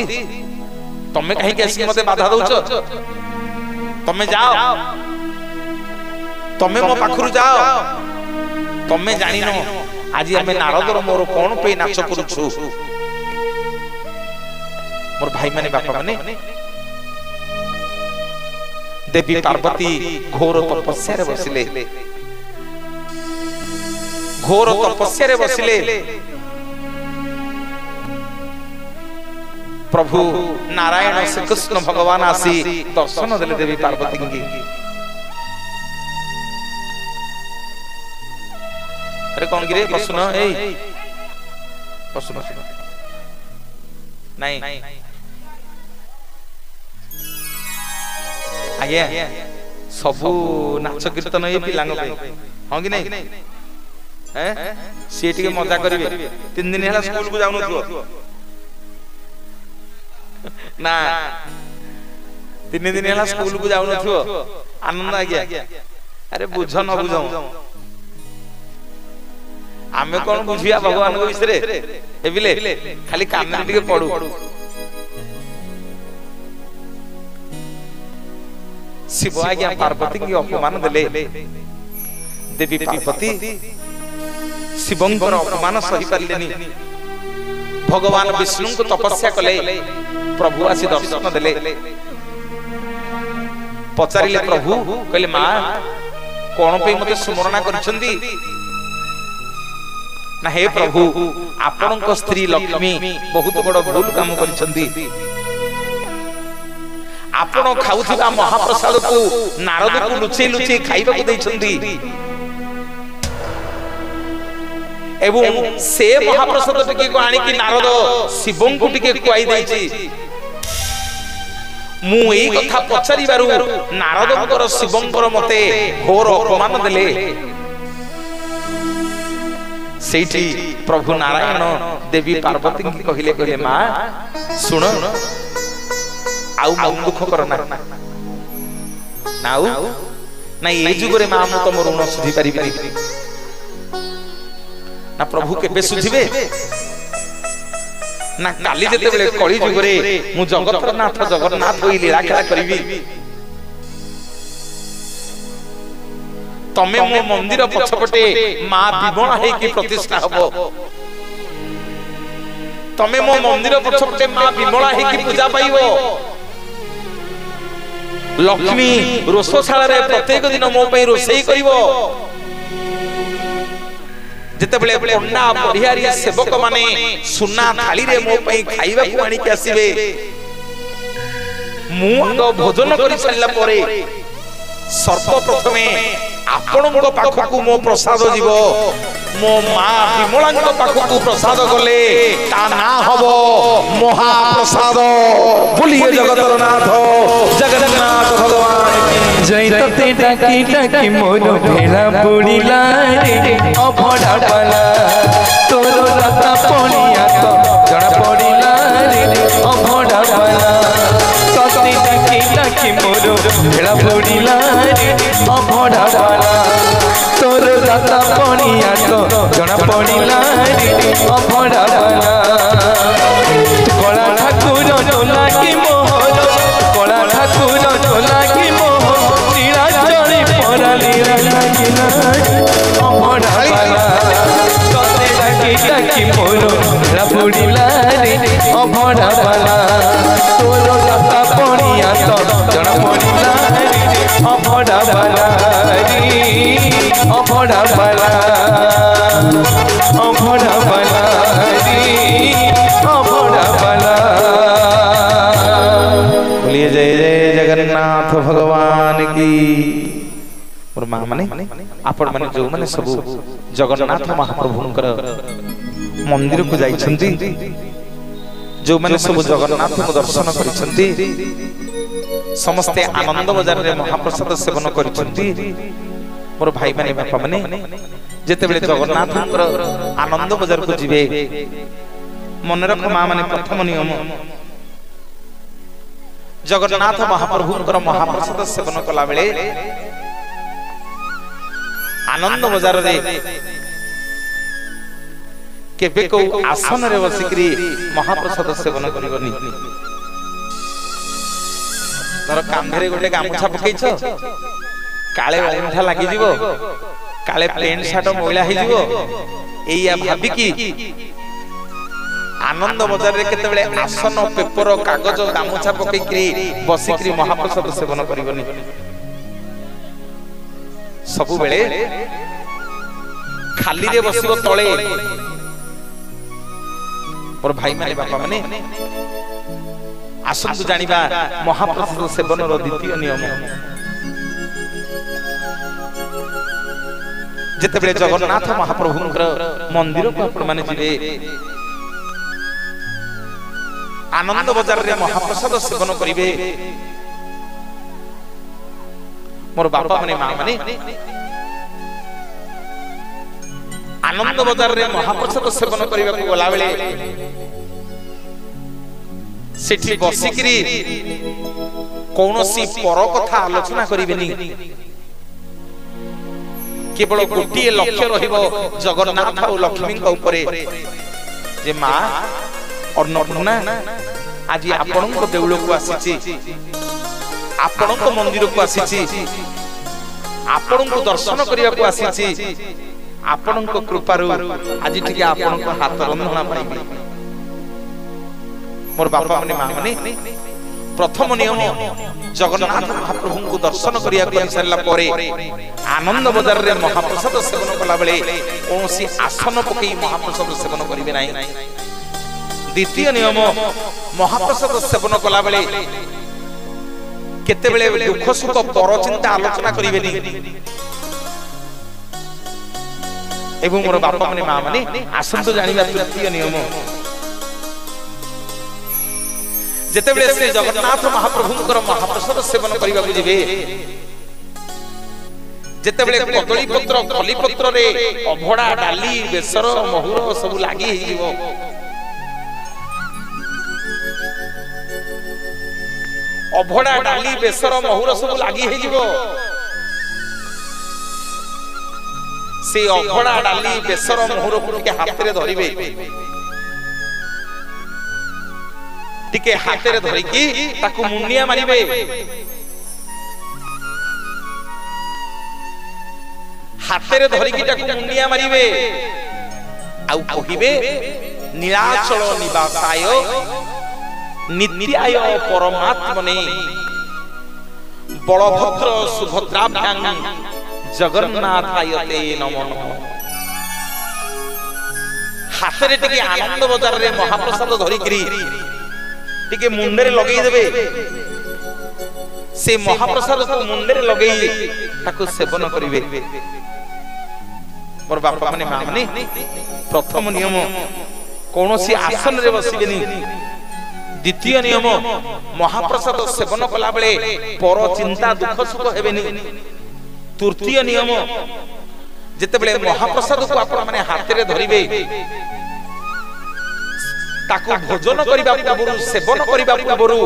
तमे कहीं के ऐसी मते बाधा दउछ तमे जाओ तमे मो पाखरु जाओ तमे जानि न आज हमें नारदर मोर कोन पे नाच करूछु मोर भाई माने बापा माने देवी पार्वती घोर तपस्या रे बसिले घोर तपस्या रे बसिले प्रभु नारायण श्री कृष्ण भगवान आसी दर्शन देले देवी पार्वती की अरे कौन गिरे बसुन ए बसुन नहीं आज्ञा सबू नाच कीर्तन ये पिलांग पे हां कि नहीं हैं सी टिके मजा करिवे 3 दिन हला स्कूल को जाउनु थो ना 3 दिन है स्कूल को जाऊ नथियो आनंद आज्ञा अरे बुझ न बुझ आमे कौन बुझिया भगवान को विषय एबिले खाली कान टिके पड़ू शिव आज्ञा पार्वती की अपमान देले देवी पार्वती शिवंकर अपमान सही पारलेनी भगवान विष्णु को तपस्या कले प्रभु आसी दर्शन देले पचारिले प्रभु कहले मां कोन पे मते सुमरणा करछंदी ना हे प्रभु आपण को स्त्री लक्ष्मी बहुत बड़ भूल काम करछंदी आपण खाउथिबा महाप्रसाद को नारद को लुचै लुचै खाइबा को दैछंदी एवं से महाप्रसाद टिके को आनी कि नारद शिवं को टिके खुआई दैछि मु एई कथा पचारि बारु नारदंकर शिवंकर मते घोर अपमान देले सेठी प्रभु नारायण देवी पार्वती की कहिले कहिले मां सुन आउ मन दुख करना नाउ ना ए जुगरे मां मु तम ऋण सुझी परिबि ना प्रभु केबे सुझिबे ना काली जेते बेले कली जुगरे मु जगतनाथ जगन्नाथ होई लीला खेला करिवि तमे मो मंदिर पछपटे मां विमला हे की प्रतिष्ठा हबो तमे मो मंदिर पछपटे मां विमला हे की पूजा पाइबो लक्ष्मी रोषशाला रे प्रत्येक दिन मो पई रोसई करिवो जेते बेले पंडा परिहारी सेवक माने सुना थाली रे मो पई खाइबा को आनी के आसीबे मु तो भोजन करि सल्ला परे सर्वप्रथमे आपणक पाखकु मो प्रसाद जीव मो मां विमलांक पाखकु प्रसाद गले ता ना हबो महाप्रसाद बोलिए जगतनाथ जगन्नाथ भगवान जय तते डाकी डाकी मोर भेड़ा बुड़ीला रे अभड़ा बाला तोर रता पड़िया तो जड़ा पड़िला रे अभड़ा बाला तते डाकी डाकी मोर भेड़ा बुड़ीला रे अभड़ा बाला तोर रता पड़िया तो जड़ा पड़िला रे अभड़ा बाला कला ठाकुर डोला की मोहर कला ठाकुर डोला की की मोरो बुड़ीला रे अभड़ा बाला तोर रता पड़िया तो जड़ा पड़िला रे अभड़ा बाला रे अभड़ा बाला अभड़ा बाला रे अभड़ा बाला। बोलिए जय जय जगन्नाथ भगवान की। और मां माने आपण माने जो माने सब जगन्नाथ महाप्रभुंकर मंदिर को जाइछंती जो माने सब जगन्नाथ को दर्शन करिछंती समस्ते आनंद बाजार रे महाप्रसाद सेवन करिछंती। मोर भाई माने बापा माने जेते बेले जगन्नाथंकर आनंद बाजार को जिवे मन रख मां माने प्रथम नियम जगन्नाथ महाप्रभुंकर महाप्रसाद सेवन कला बेले आनंद बाजार रे केबे को आसन रे बसिकरी महाप्रसाद सेवन करिवनी तोर कांधरे गोटे गामछा पकैछ काले अंगूठा लागि जीवो काले पैंट शर्ट मैला हे जीवो एया भाबी की आनंद बाजार रे केते बेले आसन पेपर कागज गामछा पकैकरी बसिकरी महाप्रसाद सेवन करिवनी सबु बेले खाली रे बसिबो तळे। और भाई माने बापा माने आसंतु जानिबा महाप्रसाद सेवन रो द्वितीय नियम जेते बेले जगन्नाथ महाप्रभुंकर मंदिर को आपण माने जिवे आनंद बाजार रे महाप्रसाद सेवन करिवे मोर बापा माने मां माने आनंद बाजार रे महाप्रसाद सेवन करिबा को गला बेले सेठी बसिकरी कौनसी पर कथा आलोचना करिबेनी केवल गोटे लक्ष्य रहिबो जगन्नाथ और लक्ष्मी उपरे जे मां अन्नपूर्णा आज आपण को देउल को आसीची आपण को मंदिर को आसीची आपण को दर्शन करिया को आसीची आपण को कृपारु आज ठीक आपण को हाथ रंधना पाइबे मोर बापा माने मां माने प्रथम नियम जगन्नाथ महाप्रभु को दर्शन करिया को सारला परे आनंद बजार रे महाप्रसाद सेवन कला बेले कोनसी आसन पकई महाप्रसाद सेवन करिवे नाही। द्वितीय नियम महाप्रसाद सेवन कला बेले केते बेले दुख सुख पर चिंता आलोचना करिवे नी एवं मोर बापा माने मां माने आसंत जानिबा तृतीय नियम जेते बेले श्री जगन्नाथ महाप्रभुंकर महाप्रसाद सेवन करिबा को जिवे जेते बेले कदली पत्र खली पत्र रे अभड़ा डाली बेसर महुर सब लागी हि जीवो अभड़ा डाली बेसर महुर सब लागी हि जीवो से अभड़ा डाली बेसर महुर को के हाथ रे धरिबे टिके हाथ रे धरिकी ताकू मुंडिया मारिबे हाथ रे धरिकी ताकू मुंडिया मारिबे आउ कहिबे नीलाचल निवासाय नित्याय परमात्मने बलभद्र सुभद्राभ्यां जगन्नाथाय ते नमो नमः। हाथ रे टिके आनंद बजार रे महाप्रसाद धरिकरी टिके मुंडरे लगेई देबे से महाप्रसाद को मुंडरे लगेई ताको सेवन करिवे मोर बापा माने मां माने प्रथम नियम कोनोसी आसन रे बसिबेनी। द्वितीय नियम महाप्रसाद सेवन कला बेले पर चिंता दुख सुख हेबेनी। तृतीय नियम जेते बेले महाप्रसाद को आपण माने हाथ रे धरिबे ताको भोजन करिबा पूर्व सेवन करिबा पूर्व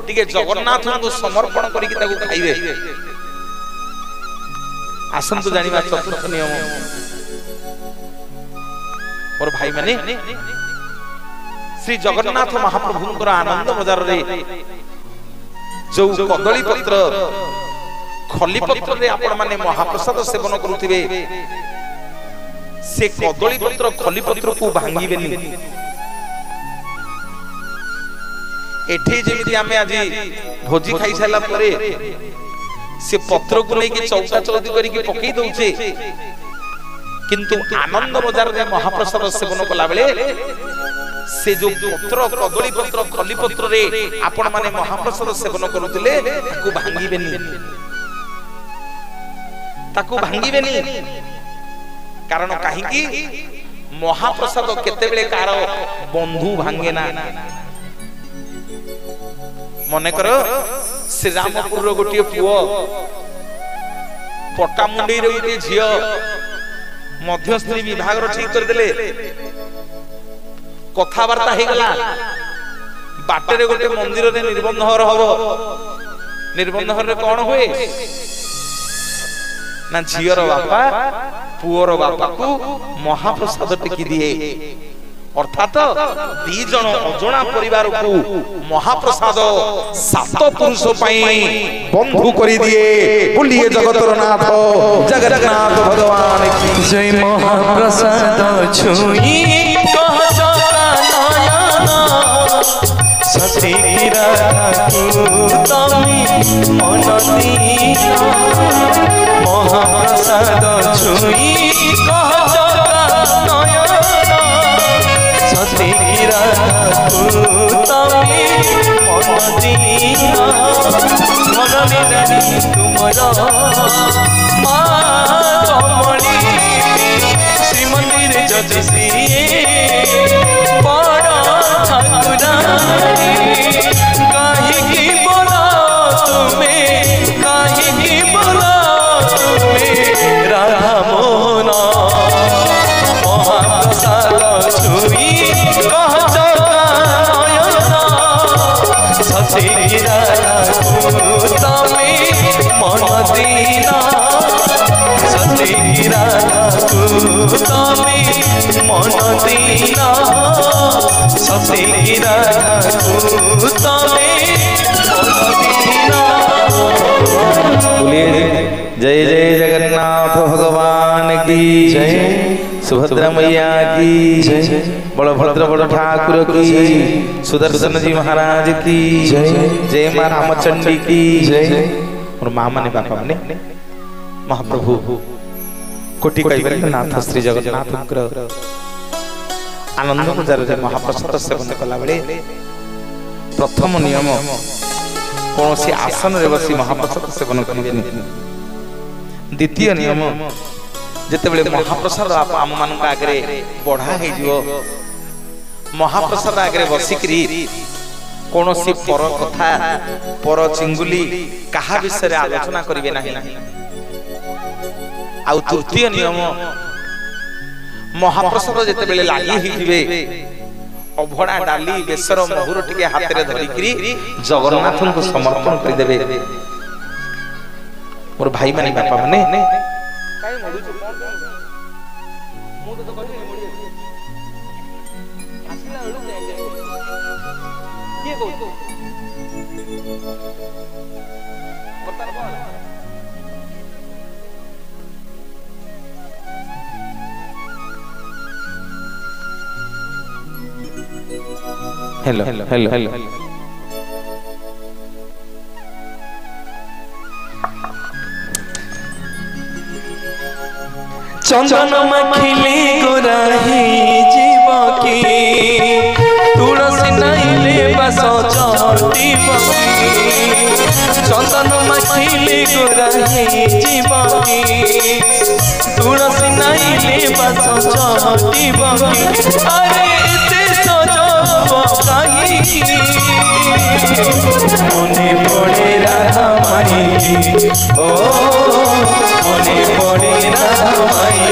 टिके जगन्नाथ को समर्पण करिकि ताको खाइबे। आसंतु जानिबा चतुर्थ नियम और भाई माने श्री जगन्नाथ महाप्रभुंकर आनंद बजार रे जो कदली पत्र खली पत्र रे आपण माने महाप्रसाद सेवन करूथिबे से कदली पत्र खली पत्र को भांगीबेनी। एठी जेमिति आमे आज भोजी खाई साला परे से पत्र को लेके चौका चौदी करिके पकई दउछे किंतु आनंद बजार रे महाप्रसाद सेवन कला बेले से जो पत्र कदली पत्र खली पत्र रे आपण माने महाप्रसाद सेवन करूतिले ताकू भांगीबेनी कारण काहे कि महाप्रसाद केते बेले कार बंधु भांगे ना। मने करो श्री रामपुर रो गोटे पुओ पट्टामुंडी रे गोटे झियो मध्यस्त्री विभाग रो ठीक कर देले कथा वार्ता हे गला बाटे रे गोटे मंदिर रे निर्बंध हर हबो निर्बंध हर रे कोन होए ना झियो रो बापा पुओ रो बापा को महाप्रसाद टिकी दिए अर्थात दी जन अजणा परिवार को महाप्रसाद सात पुरुष बंधु करी दिए। बोलिए जगतर नाथ जगन्नाथ भगवान की जय। महाप्रसाद छुई कह सती महाप्रसाद छुई कह श्रीमंदिर जजसी बड़ा ठाकुरानी कहीं बोला तुम्हें कहीं बोला तुम्हें राधा मोहन महाप्रसाद छुई कह सती मन दीना सती राधा तमे मन दीना सती राधा तमे मन दीना। जय जय जगन्नाथ भगवान की जय, सुभद्रा मैया की जय, बलभद्र बड़ ठाकुर की, सुदर्शन जी महाराज की जय, जय मां रामचंडी की जय। और मां माने बापा माने महाप्रभु कोटि कैवल्य नाथ श्री जगन्नाथ आनंद बजार महाप्रसाद सेवन कला बेले प्रथम नियम कौन सी आसन रे बसी महाप्रसाद सेवन करिबेनी। द्वितीय नियम जेतेबेले महाप्रसाद आम मान आगे बढ़ा हो महाप्रसाद आगे बसिकी कौन सी पर कथा पर चिंगुली कहा विषय आलोचना करिवे नहीं। आउ तृतीय नियम महाप्रसाद जेतेबेले लागि हिजिबे अभड़ा डाली बेसर महुर टिके हाथ रे धरिकरी जगन्नाथ को समर्पण कर देबे। मोर भाई माने बापा माने काई मडुछु मु तो कहि मडि आसिला हळु जाय के कहू पतार बोल हेलो हेलो हेलो हेलो चंदन मखिली गोराही जीव की तुलसी नाइले बस चटी चंदन मखिली गोराही जीव की तुलसी नाइले बस चटी अरे मने पड़े राधा माई ओ मने पड़े राधा माई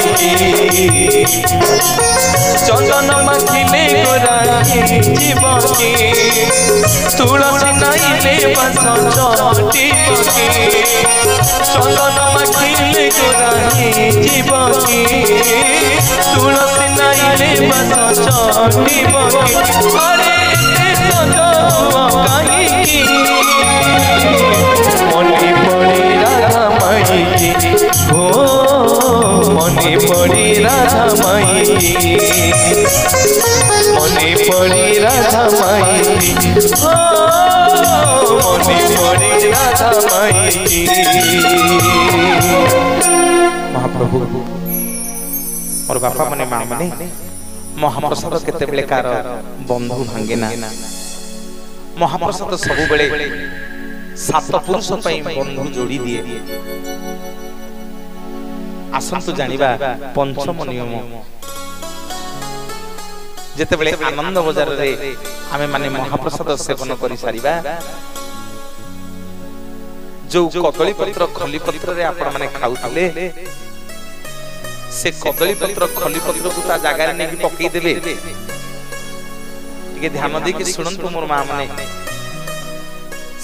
चंदन मखिले गोराही जीव की तुलसी नाइले बस चटी चंदन मखिले गोराही जीव की तुलसी नाइले बस चटी अरे मने पड़े राधा माई हो मने पड़े राधा माई मने पड़े राधा माई हो मने पड़े राधा माई। महाप्रभु और बापा माने मां माने महाप्रसाद केते बेले कार बंधु भांगे ना। महाप्रसाद सबु बेले सात पुरुष पई बंधु जोड़ी दिए। आसंतु जानिबा पंचम नियम जेते बेले आनंद बजार रे आमे माने महाप्रसाद सेवन करि सारिबा जो कदली पत्र खली पत्र रे आपण माने खाउतले से कदली पत्र खली पत्र को ता जागा रे नेकी पकई देबे। टिके ध्यान दे कि सुनंतु मोर मां माने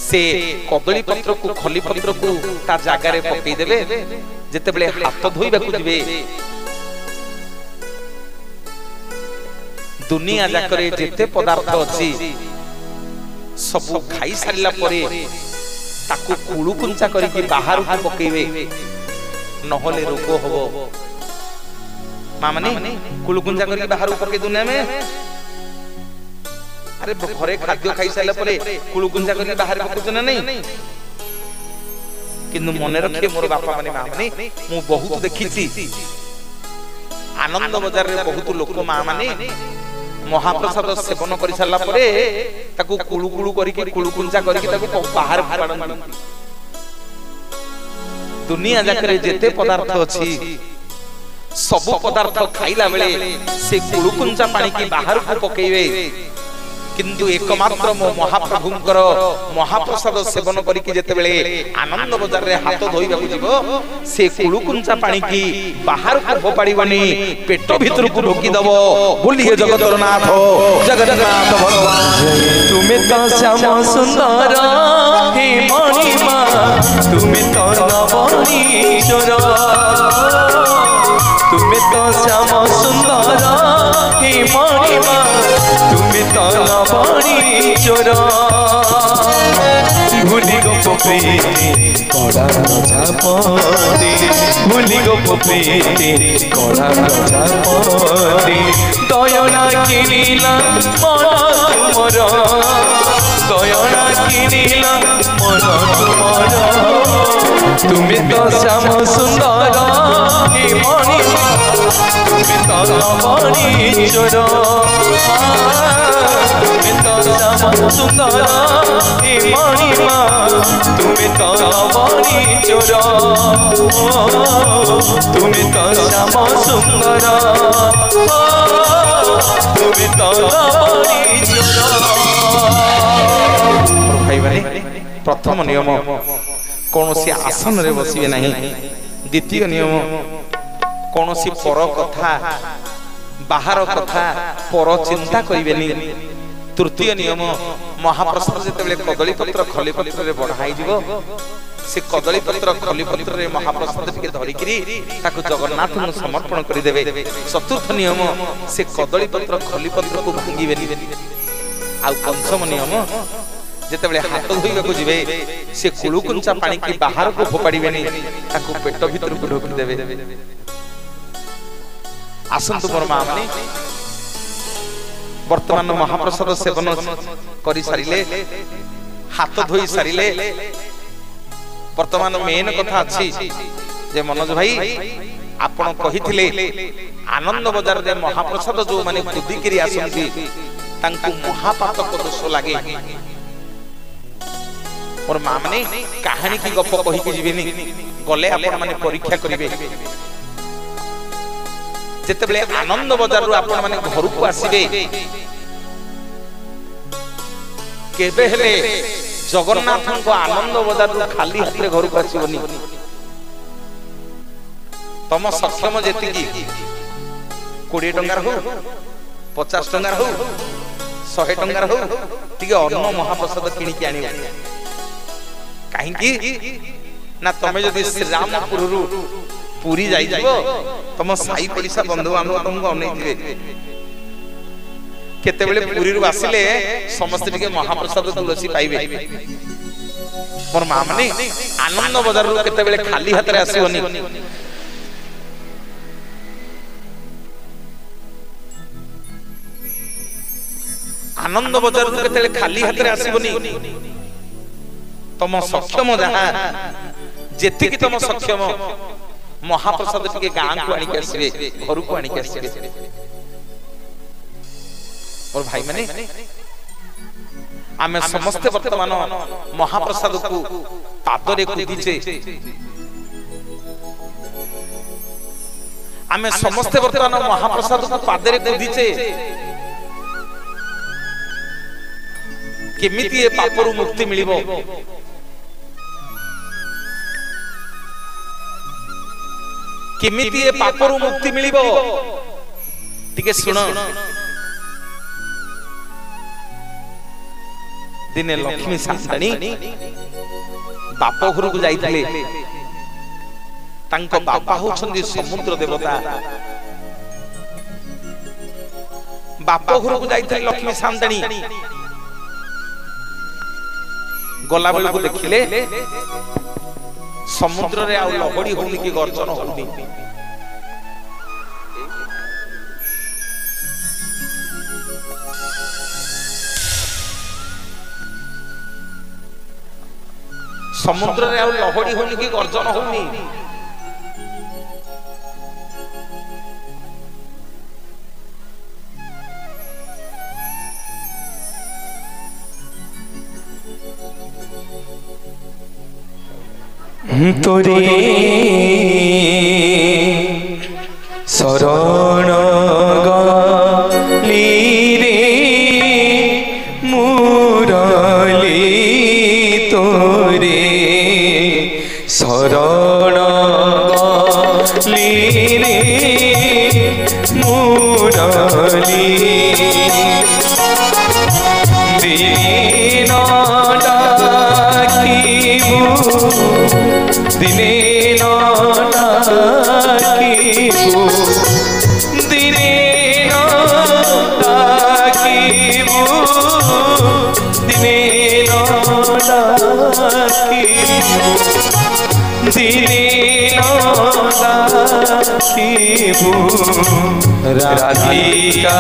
से कदली पत्र को खली पत्र को ता जागा रे पकई देबे। जेते बेले हाथ धोइबा को दिबे दुनिया जाकरे जेते पदार्थ अछि सब खाई सारिला परे ताकू कुळु कुंचा करी कि बाहर को पकेबे नहले रोग होबो। मां माने कुळु कुंचा करी बाहर को पके दुनिया में अरे घरे खाद्य खाई सारिला परे कुळु कुंचा करी बाहर पकेछ ना नहीं। किंतु मने रखे मोर बापा माने मां माने मु बहुत देखिछि आनंद बाजार रे बहुत लोक मां माने महाप्रसाद सेवन कर सारा कुळु कुळु करके कुळु कुंचा करके बाहर फाड़ती। दुनिया जाकरे जेते पदार्थ अछि सब पदार्थ खाइला बेले से कुळु कुंचा पानी की बाहर को पकेइबे। किंतु एकमात्र मो महाप्रभुंकर महाप्रसाद सेवन करके जेते बेले आनंद बाजार रे हाथ धोइबा को जीवो से कुळु कुंचा पानी की बाहर को फोपाड़ीबनी पेट भीतर को ढोकी दबो। बोलिए जगतर नाथ जगन्नाथ भगवान तुम्हें तो श्याम सुंदर हे मणिमा तुमे तो नवनीश्वर तुमे तो श्याम सुंदर हे मणिमा तुमे तो नवनीश्वर भूली गो प्रीति कड़ा प्रजापति भूली गो प्रीति कड़ा प्रजापति दयना किनिला मन तुमर दयना किनिला मन तुमर तुमे तो श्याम सुंदर हे मणिमा तुमे तो नवनीश्वर तुमे तो श्याम सुंदर हे मणिमा तुमे तो नवनीश्वर तुमे तो श्याम सुंदर तुमे तो नवनीश्वर। भाई भाई प्रथम नियम कौन सी आसन रे बसिबे नहीं। द्वितीय नियम कौन सी पर कथा बाहर कथा पर चिंता करिबेनी। तृतीय नियम महाप्रसाद जेतेबेले कदली पत्र खली पत्र रे बढ़ाई दिबो से कदली पत्र खली पत्र रे महाप्रसाद के धरिकरी ताकू जगन्नाथ को समर्पण करि देबे। चतुर्थ नियम से कदली पत्र खली पत्र को भांगीबेनी। आ पंचम नियम जेतेबेले हाथ धोइबाकू जिवे से कुलुकुंचा पानी की बाहर को फोपाड़ीबेनी ताकू पेट भीतर को ढोकी देबे। आसंतु मोर मां माने वर्तमान महाप्रसाद सेवन करि सारिले हाथ धोई सारिले वर्तमान मेन कथा अछि जे मनोज भाई आपण कहिथिले आनंद बाजार रे महाप्रसाद जो माने खुदी करी आसंती तांकू महापातक दोष लागे। और मां माने कहानी की गप कहि के जीवेनी गले आपण माने परीक्षा करिवे। जेतेबेले आनंद बाजार रु आपण माने घर को आसीबे केबे हेले जगन्नाथ को आनंद बाजार रु खाली हाथ रे घर को आसीबनी। तम सक्षम जेति की 20 टंगार हो 50 टंगार हो 100 टंगार हो ठीक अन्न महाप्रसाद किणी के आनी कहीं ना तमे जदि श्री रामपुर रु पूरी जाई जबो तम साई पड़िसा बंधु बांधव तुमको अनै दिबे। केते बेले पूरी रु आसिले समस्त टिके महाप्रसाद तुलसी पाइबे। मोर मां माने आनंद बाजार रु केते बेले खाली हाथ रे आसीबनी। आनंद बाजार रु केते बेले खाली हाथ रे आसीबनी। तम सक्षम जहा जेति की तम सक्षम महाप्रसाद टिके गां को आनी के आसीबे घर को आनी के आसीबे। और भाई माने आमे समस्त वर्तमान महाप्रसाद को पादरे कुदिचे आमे समस्त वर्तमान महाप्रसाद को पादरे कुदिचे केमिति ए पापरु मुक्ति मिलिबो। केमिति ए पापरु मुक्ति मिलिबो टिके सुनो। दिने लक्ष्मी सान्ताणी बाप घर को जाइथिले तांको बापा होछंदी समुद्र देवता। बाप घर को जाइथिले लक्ष्मी सान्ताणी गला बेल को देखिले समुद्र रे आ लहड़ी होनी की गर्जन होनी। समुद्र रे आ लहड़ी होनी की गर्जन होनी। तोरे शरण गली रे मुरली तोरे शरण गली रे मुरली दिन डाकिबु दिने न डाकिबु दिने न डाकिबु दिने न डाकिबु दिने न डाकिबु राधिका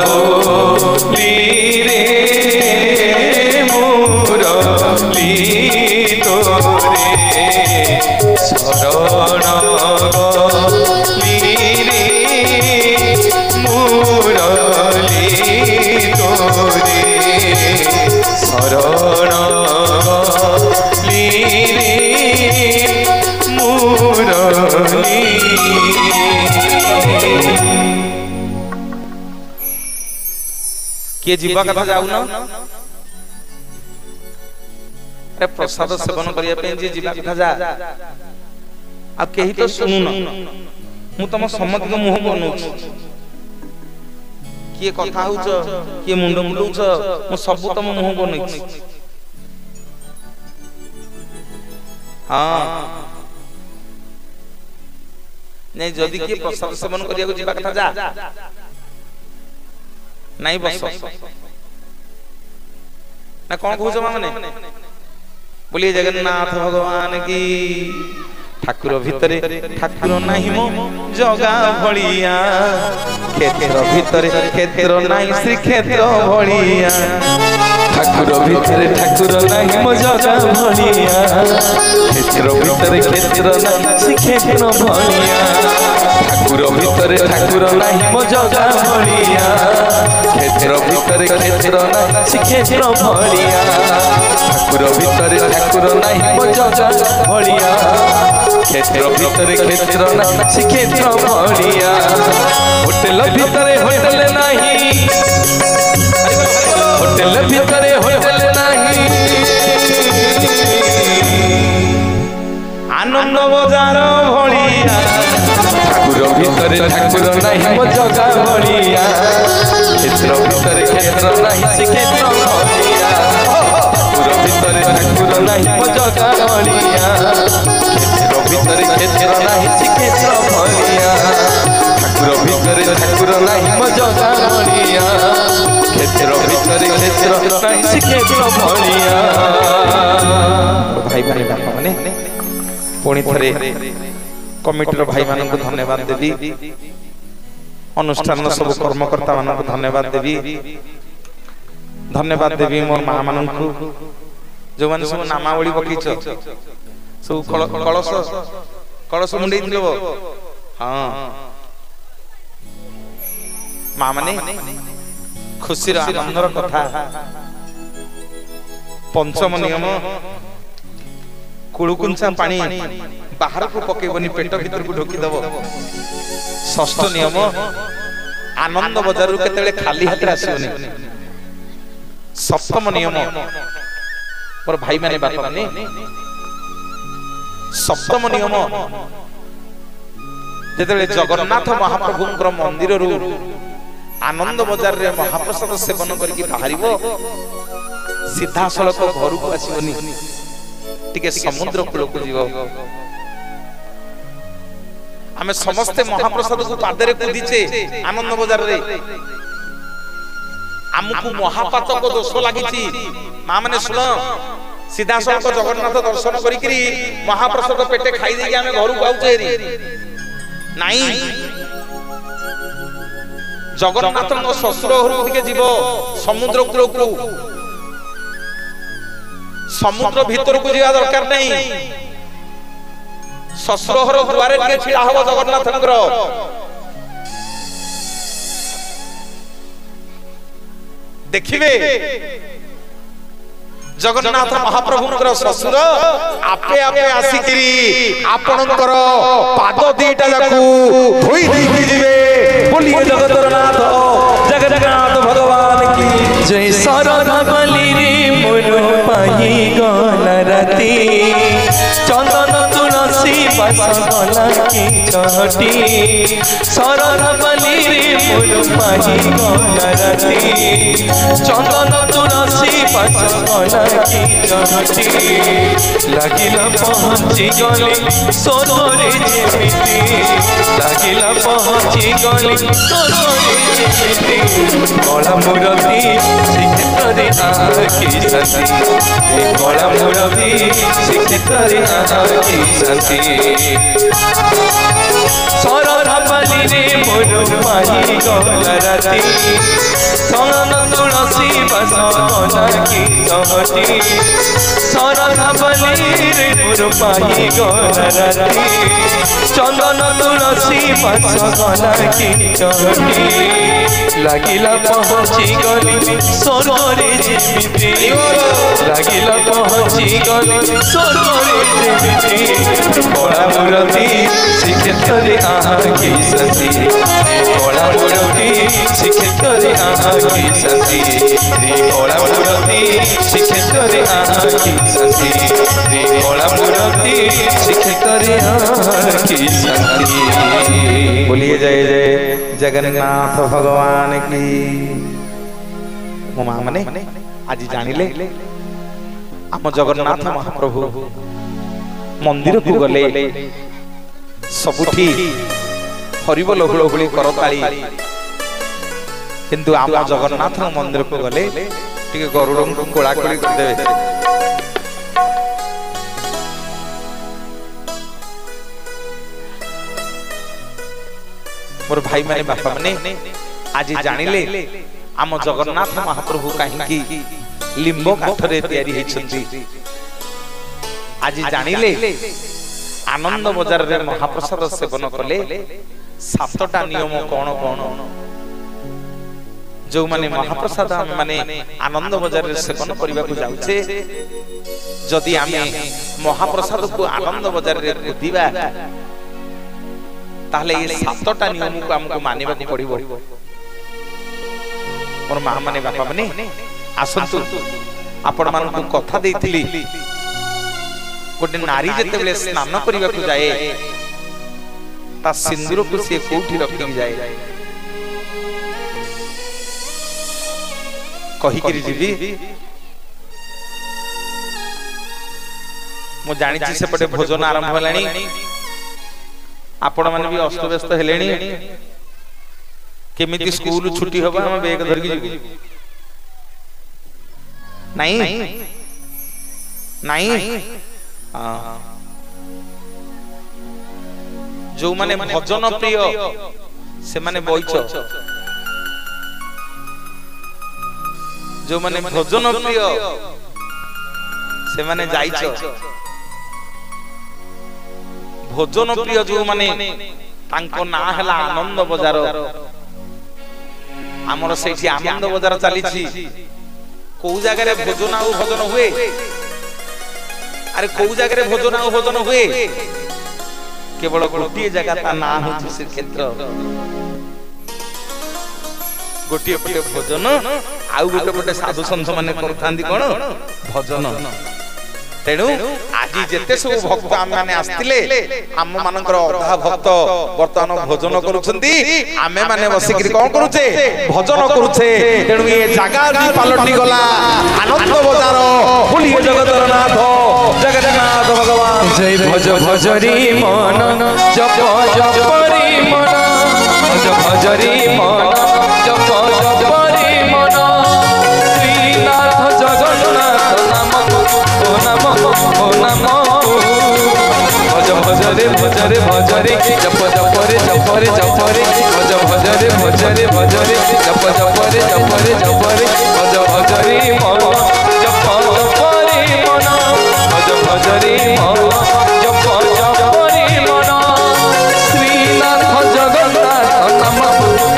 बोली रे मुरली तोरे शरण गली रे मुरली तोरे शरण गली रे मुरली। किए जीवा कथा जाऊन अरे प्रसाद सेवन करिया पे जे जीवा कथा जा आ केही तो सुनु न मु तम सम्मति को मुह बनउ किए कथा होउछ किए मुंड मुंडउछ मु सब तम मुह बनउ हां नहीं जदी किए प्रसाद सेवन करिया को जीवा कथा जा नहीं बस ना कौन कहूछ माने बोलिए जगन्नाथ भगवान की ठाकुर भितरे ठाकुर नहीं मो जगा भलिया क्षेत्र भितरे क्षेत्र नहीं श्री क्षेत्र भलिया ठाकुर भितरे ठाकुर नहीं मो जगा भलिया क्षेत्र भितरे क्षेत्र नहीं श्री क्षेत्र भलिया ठाकुर भितरे ठाकुर नहीं मो जगा भलिया क्षेत्र भितरे क्षेत्र नहीं श्री क्षेत्र भलिया ठाकुर भितरे ठाकुर नहीं मो जगा भलिया क्षेत्र भितरे क्षेत्र नहीं श्री क्षेत्र भलिया होटल भितरे होटल नहीं होटल भितरे होटल नहीं आनंद बजार भलिया ठाकुर भितरे ठाकुर नहीं मो जगा भलिया क्षेत्र भितरे क्षेत्र नहीं श्री क्षेत्र भलिया ठाकुर भितरे ठाकुर नहीं मो जगा भलिया क्षेत्र भितरे क्षेत्र नहीं श्री क्षेत्र भलिया ठाकुर भितरे ठाकुर नहीं मो जगा भलिया क्षेत्र भितरे क्षेत्र नहीं श्री क्षेत्र भलिया। भाई भाई बापा माने पुणी थरे कमिटीर भाई मानक धन्यवाद देवी अनुष्ठान सब कर्मकर्ता मानक धन्यवाद देवी मोर माँ मानक जो माने सब नामावली पकीच सब कलश कलश मुंडे दिलो हां माँ माने खुशी आनंदर कथा पंचम नियम कुळुकुंचा पानी बाहर को पकेबनी पेट भीतर को ढोकी दबो षष्ठ नियम आनंद बजार केतेले खाली हाथ आसीबनी सप्तम नियम पर भाई माने बापा माने सप्तम नियम जेतेले जगन्नाथ महाप्रभुंकर मंदिर रु आनंद बजार रे महाप्रसाद सेवन करके बाहरिबो सीधा सड़क घर को आसीबनी टिके समुद्र कूल को जीव आमे समस्ते महाप्रसाद को पादरे कुदीचे आनंद बजार रे हमकु महापात को दोष लागिची मां माने सुनो सीधा सड़क जगन्नाथ दर्शन करिकरी महाप्रसाद पेटे खाई देके आमे घर को आउचे रे नाही जगन्नाथ को ससुर घर के जीव समुद्र कूल को समुद्र भीतर को जीवा दरकार नहीं ससुर घर दुआरे के छिड़ा हो जगन्नाथ देखिबे जगन्नाथ महाप्रभुंकर ससुर आपे आपे आसिकिरी आपनकर पाद दीटा जाकू धोई देई दिबे बोलिए जगन्नाथ जगन्नाथ भगवान की जय शरण बलि रे मोर पाई गला राती चंदन तुलसी पास गला की चहटी शरण बली रे मोर माही गला राती चंदन तुलसी पास गला की चहटी लागिला पहुँची गली सोनरे जेमिति लागिला पहुँची गली सोनरे जेमिति कला मुरती श्रीक्षेत्र आखि शांति कला मुरती श्रीक्षेत्र आखि शांति शरण बली रे मोर माही गला राती शरण तुलसी बस गला की चहटी शरण बली रे मोर माही गला राती चंदन तुलसी बस गला की चहटी लागिला पहुँची गली सोनरे जेमिति लागिला पहुँची गली सोनरे जेमिति कला मुरती श्रीक्षेत्र आखि शांति कला मुरती श्रीक्षेत्र आखि शांति कला मुरती श्रीक्षेत्र आखि शांति कला मुरती श्रीक्षेत्र आखि शांति। बोलिए जय जय जगन्नाथ भगवान की। मो माँ माने आज जानिले आम जगन्नाथ महाप्रभु मंदिर को गले सबुठी हरिबोल हुलहुली करताली किंतु आम जगन्नाथ मंदिर को गले टिके गरुड़ को कोलाकोली कर देबे। मोर भाई माने बापा माने आज जानिले आम जगन्नाथ महाप्रभु कहीं लिंब काठरे तैयारी होइछंती। आज जानिले आनंद बजार रे महाप्रसाद सेवन कले सातटा नियम कौन कौन जो माने महाप्रसाद माने आनंद बजार रे सेवन करबा को जाउछे जदि आमे महाप्रसाद को आनंद बजार रे दिबा ताहले ये सातटा नियम को हमको मानिबा को पड़िबो। मोर मां माने बापा माने आसंतु आपण मान को कथा देइथिली गोटे नारी जते बेले स्नान करबा को जाए ता सिंदूर को से कोठी रखि जाए कहि करी जीवी मो जानि छी सेपटे भोजन आरंभ हलानी आपण माने भी अस्त व्यस्त हेलेनी केमिति स्कूल छुट्टी होबा हम बैग धर के जीवी नहीं नहीं जो माने भजन प्रिय से माने बइच जो माने भजन प्रिय से माने जाइच भोजन प्रिय जो माने तांको ना हला आनंद बजार हमर सेठी आनंद बजार चली छी को जगह रे भोजन आ भोजन हुए अरे को जगह रे भोजन आ भोजन हुए केवल गोटे जगह ता ना होछि श्री क्षेत्र गोटे पटे भोजन आ गोटे पटे साधु संत माने करथांदी कोन भजन तेणु आज जेते सब भक्त आम माने आस्तिले आम मानकर अधा भक्त वर्तमान भोजन करूछंती आमे माने बसिकरी कोन करूछे भजन करूछे तेणु ये जगह भी पलटि गला आनंद बजार बोलिए जगतनाथ जगन्नाथ भगवान जय भज भजरी मन जप जपरी मन भज भजरी मन जप जपरी मन श्रीनाथ जगन्नाथ नाम ओ नाम ओ नाम भज भजरे भजरे भजरे जप जपरे जपरे जपरे भज भजरे भजरे भजरे जप जपरे जपरे जपरे भज भजरी मन जप जपरी मन भज भजरी मन जप जपरी मन श्रीनाथ जगन्नाथ नाम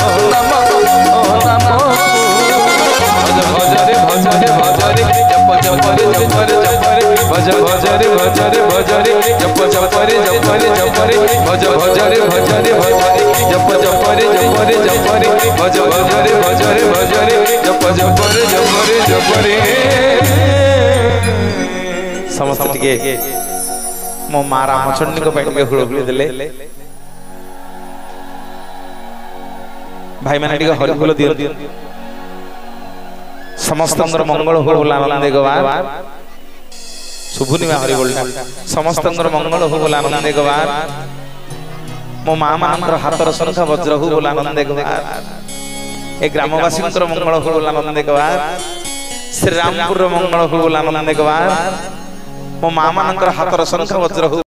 नाम नाम भज भजरे भजरे भजरे जप जपरे जपरे जपरे भज भजरे भजरे भजरे जप जपरे जपरे जपरे भज भजरे भजरे भजरे जप जपरे जपरे जपरे भज भजरे भजरे भजरे जप जपरे जपरे जपरे समस्त टिके मो माँ रामचंडी को बैठ के हुड़हुड़ी देले भाई मैंने टिके हरि बोल दियो समस्त मंगल हो बोला आनंद गवार शुभुनी में हरि बोल समस्त मंगल हो बोला आनंद गवार मो माँ मान हाथ रसंखा वज्र हो बोला आनंद गवार ए ग्रामवासी मंगल हो बोला आनंद गवार श्री रामपुर मंगल हो बोला आनंद गवार मो माँ मान हाथ रसंखा वज्र हो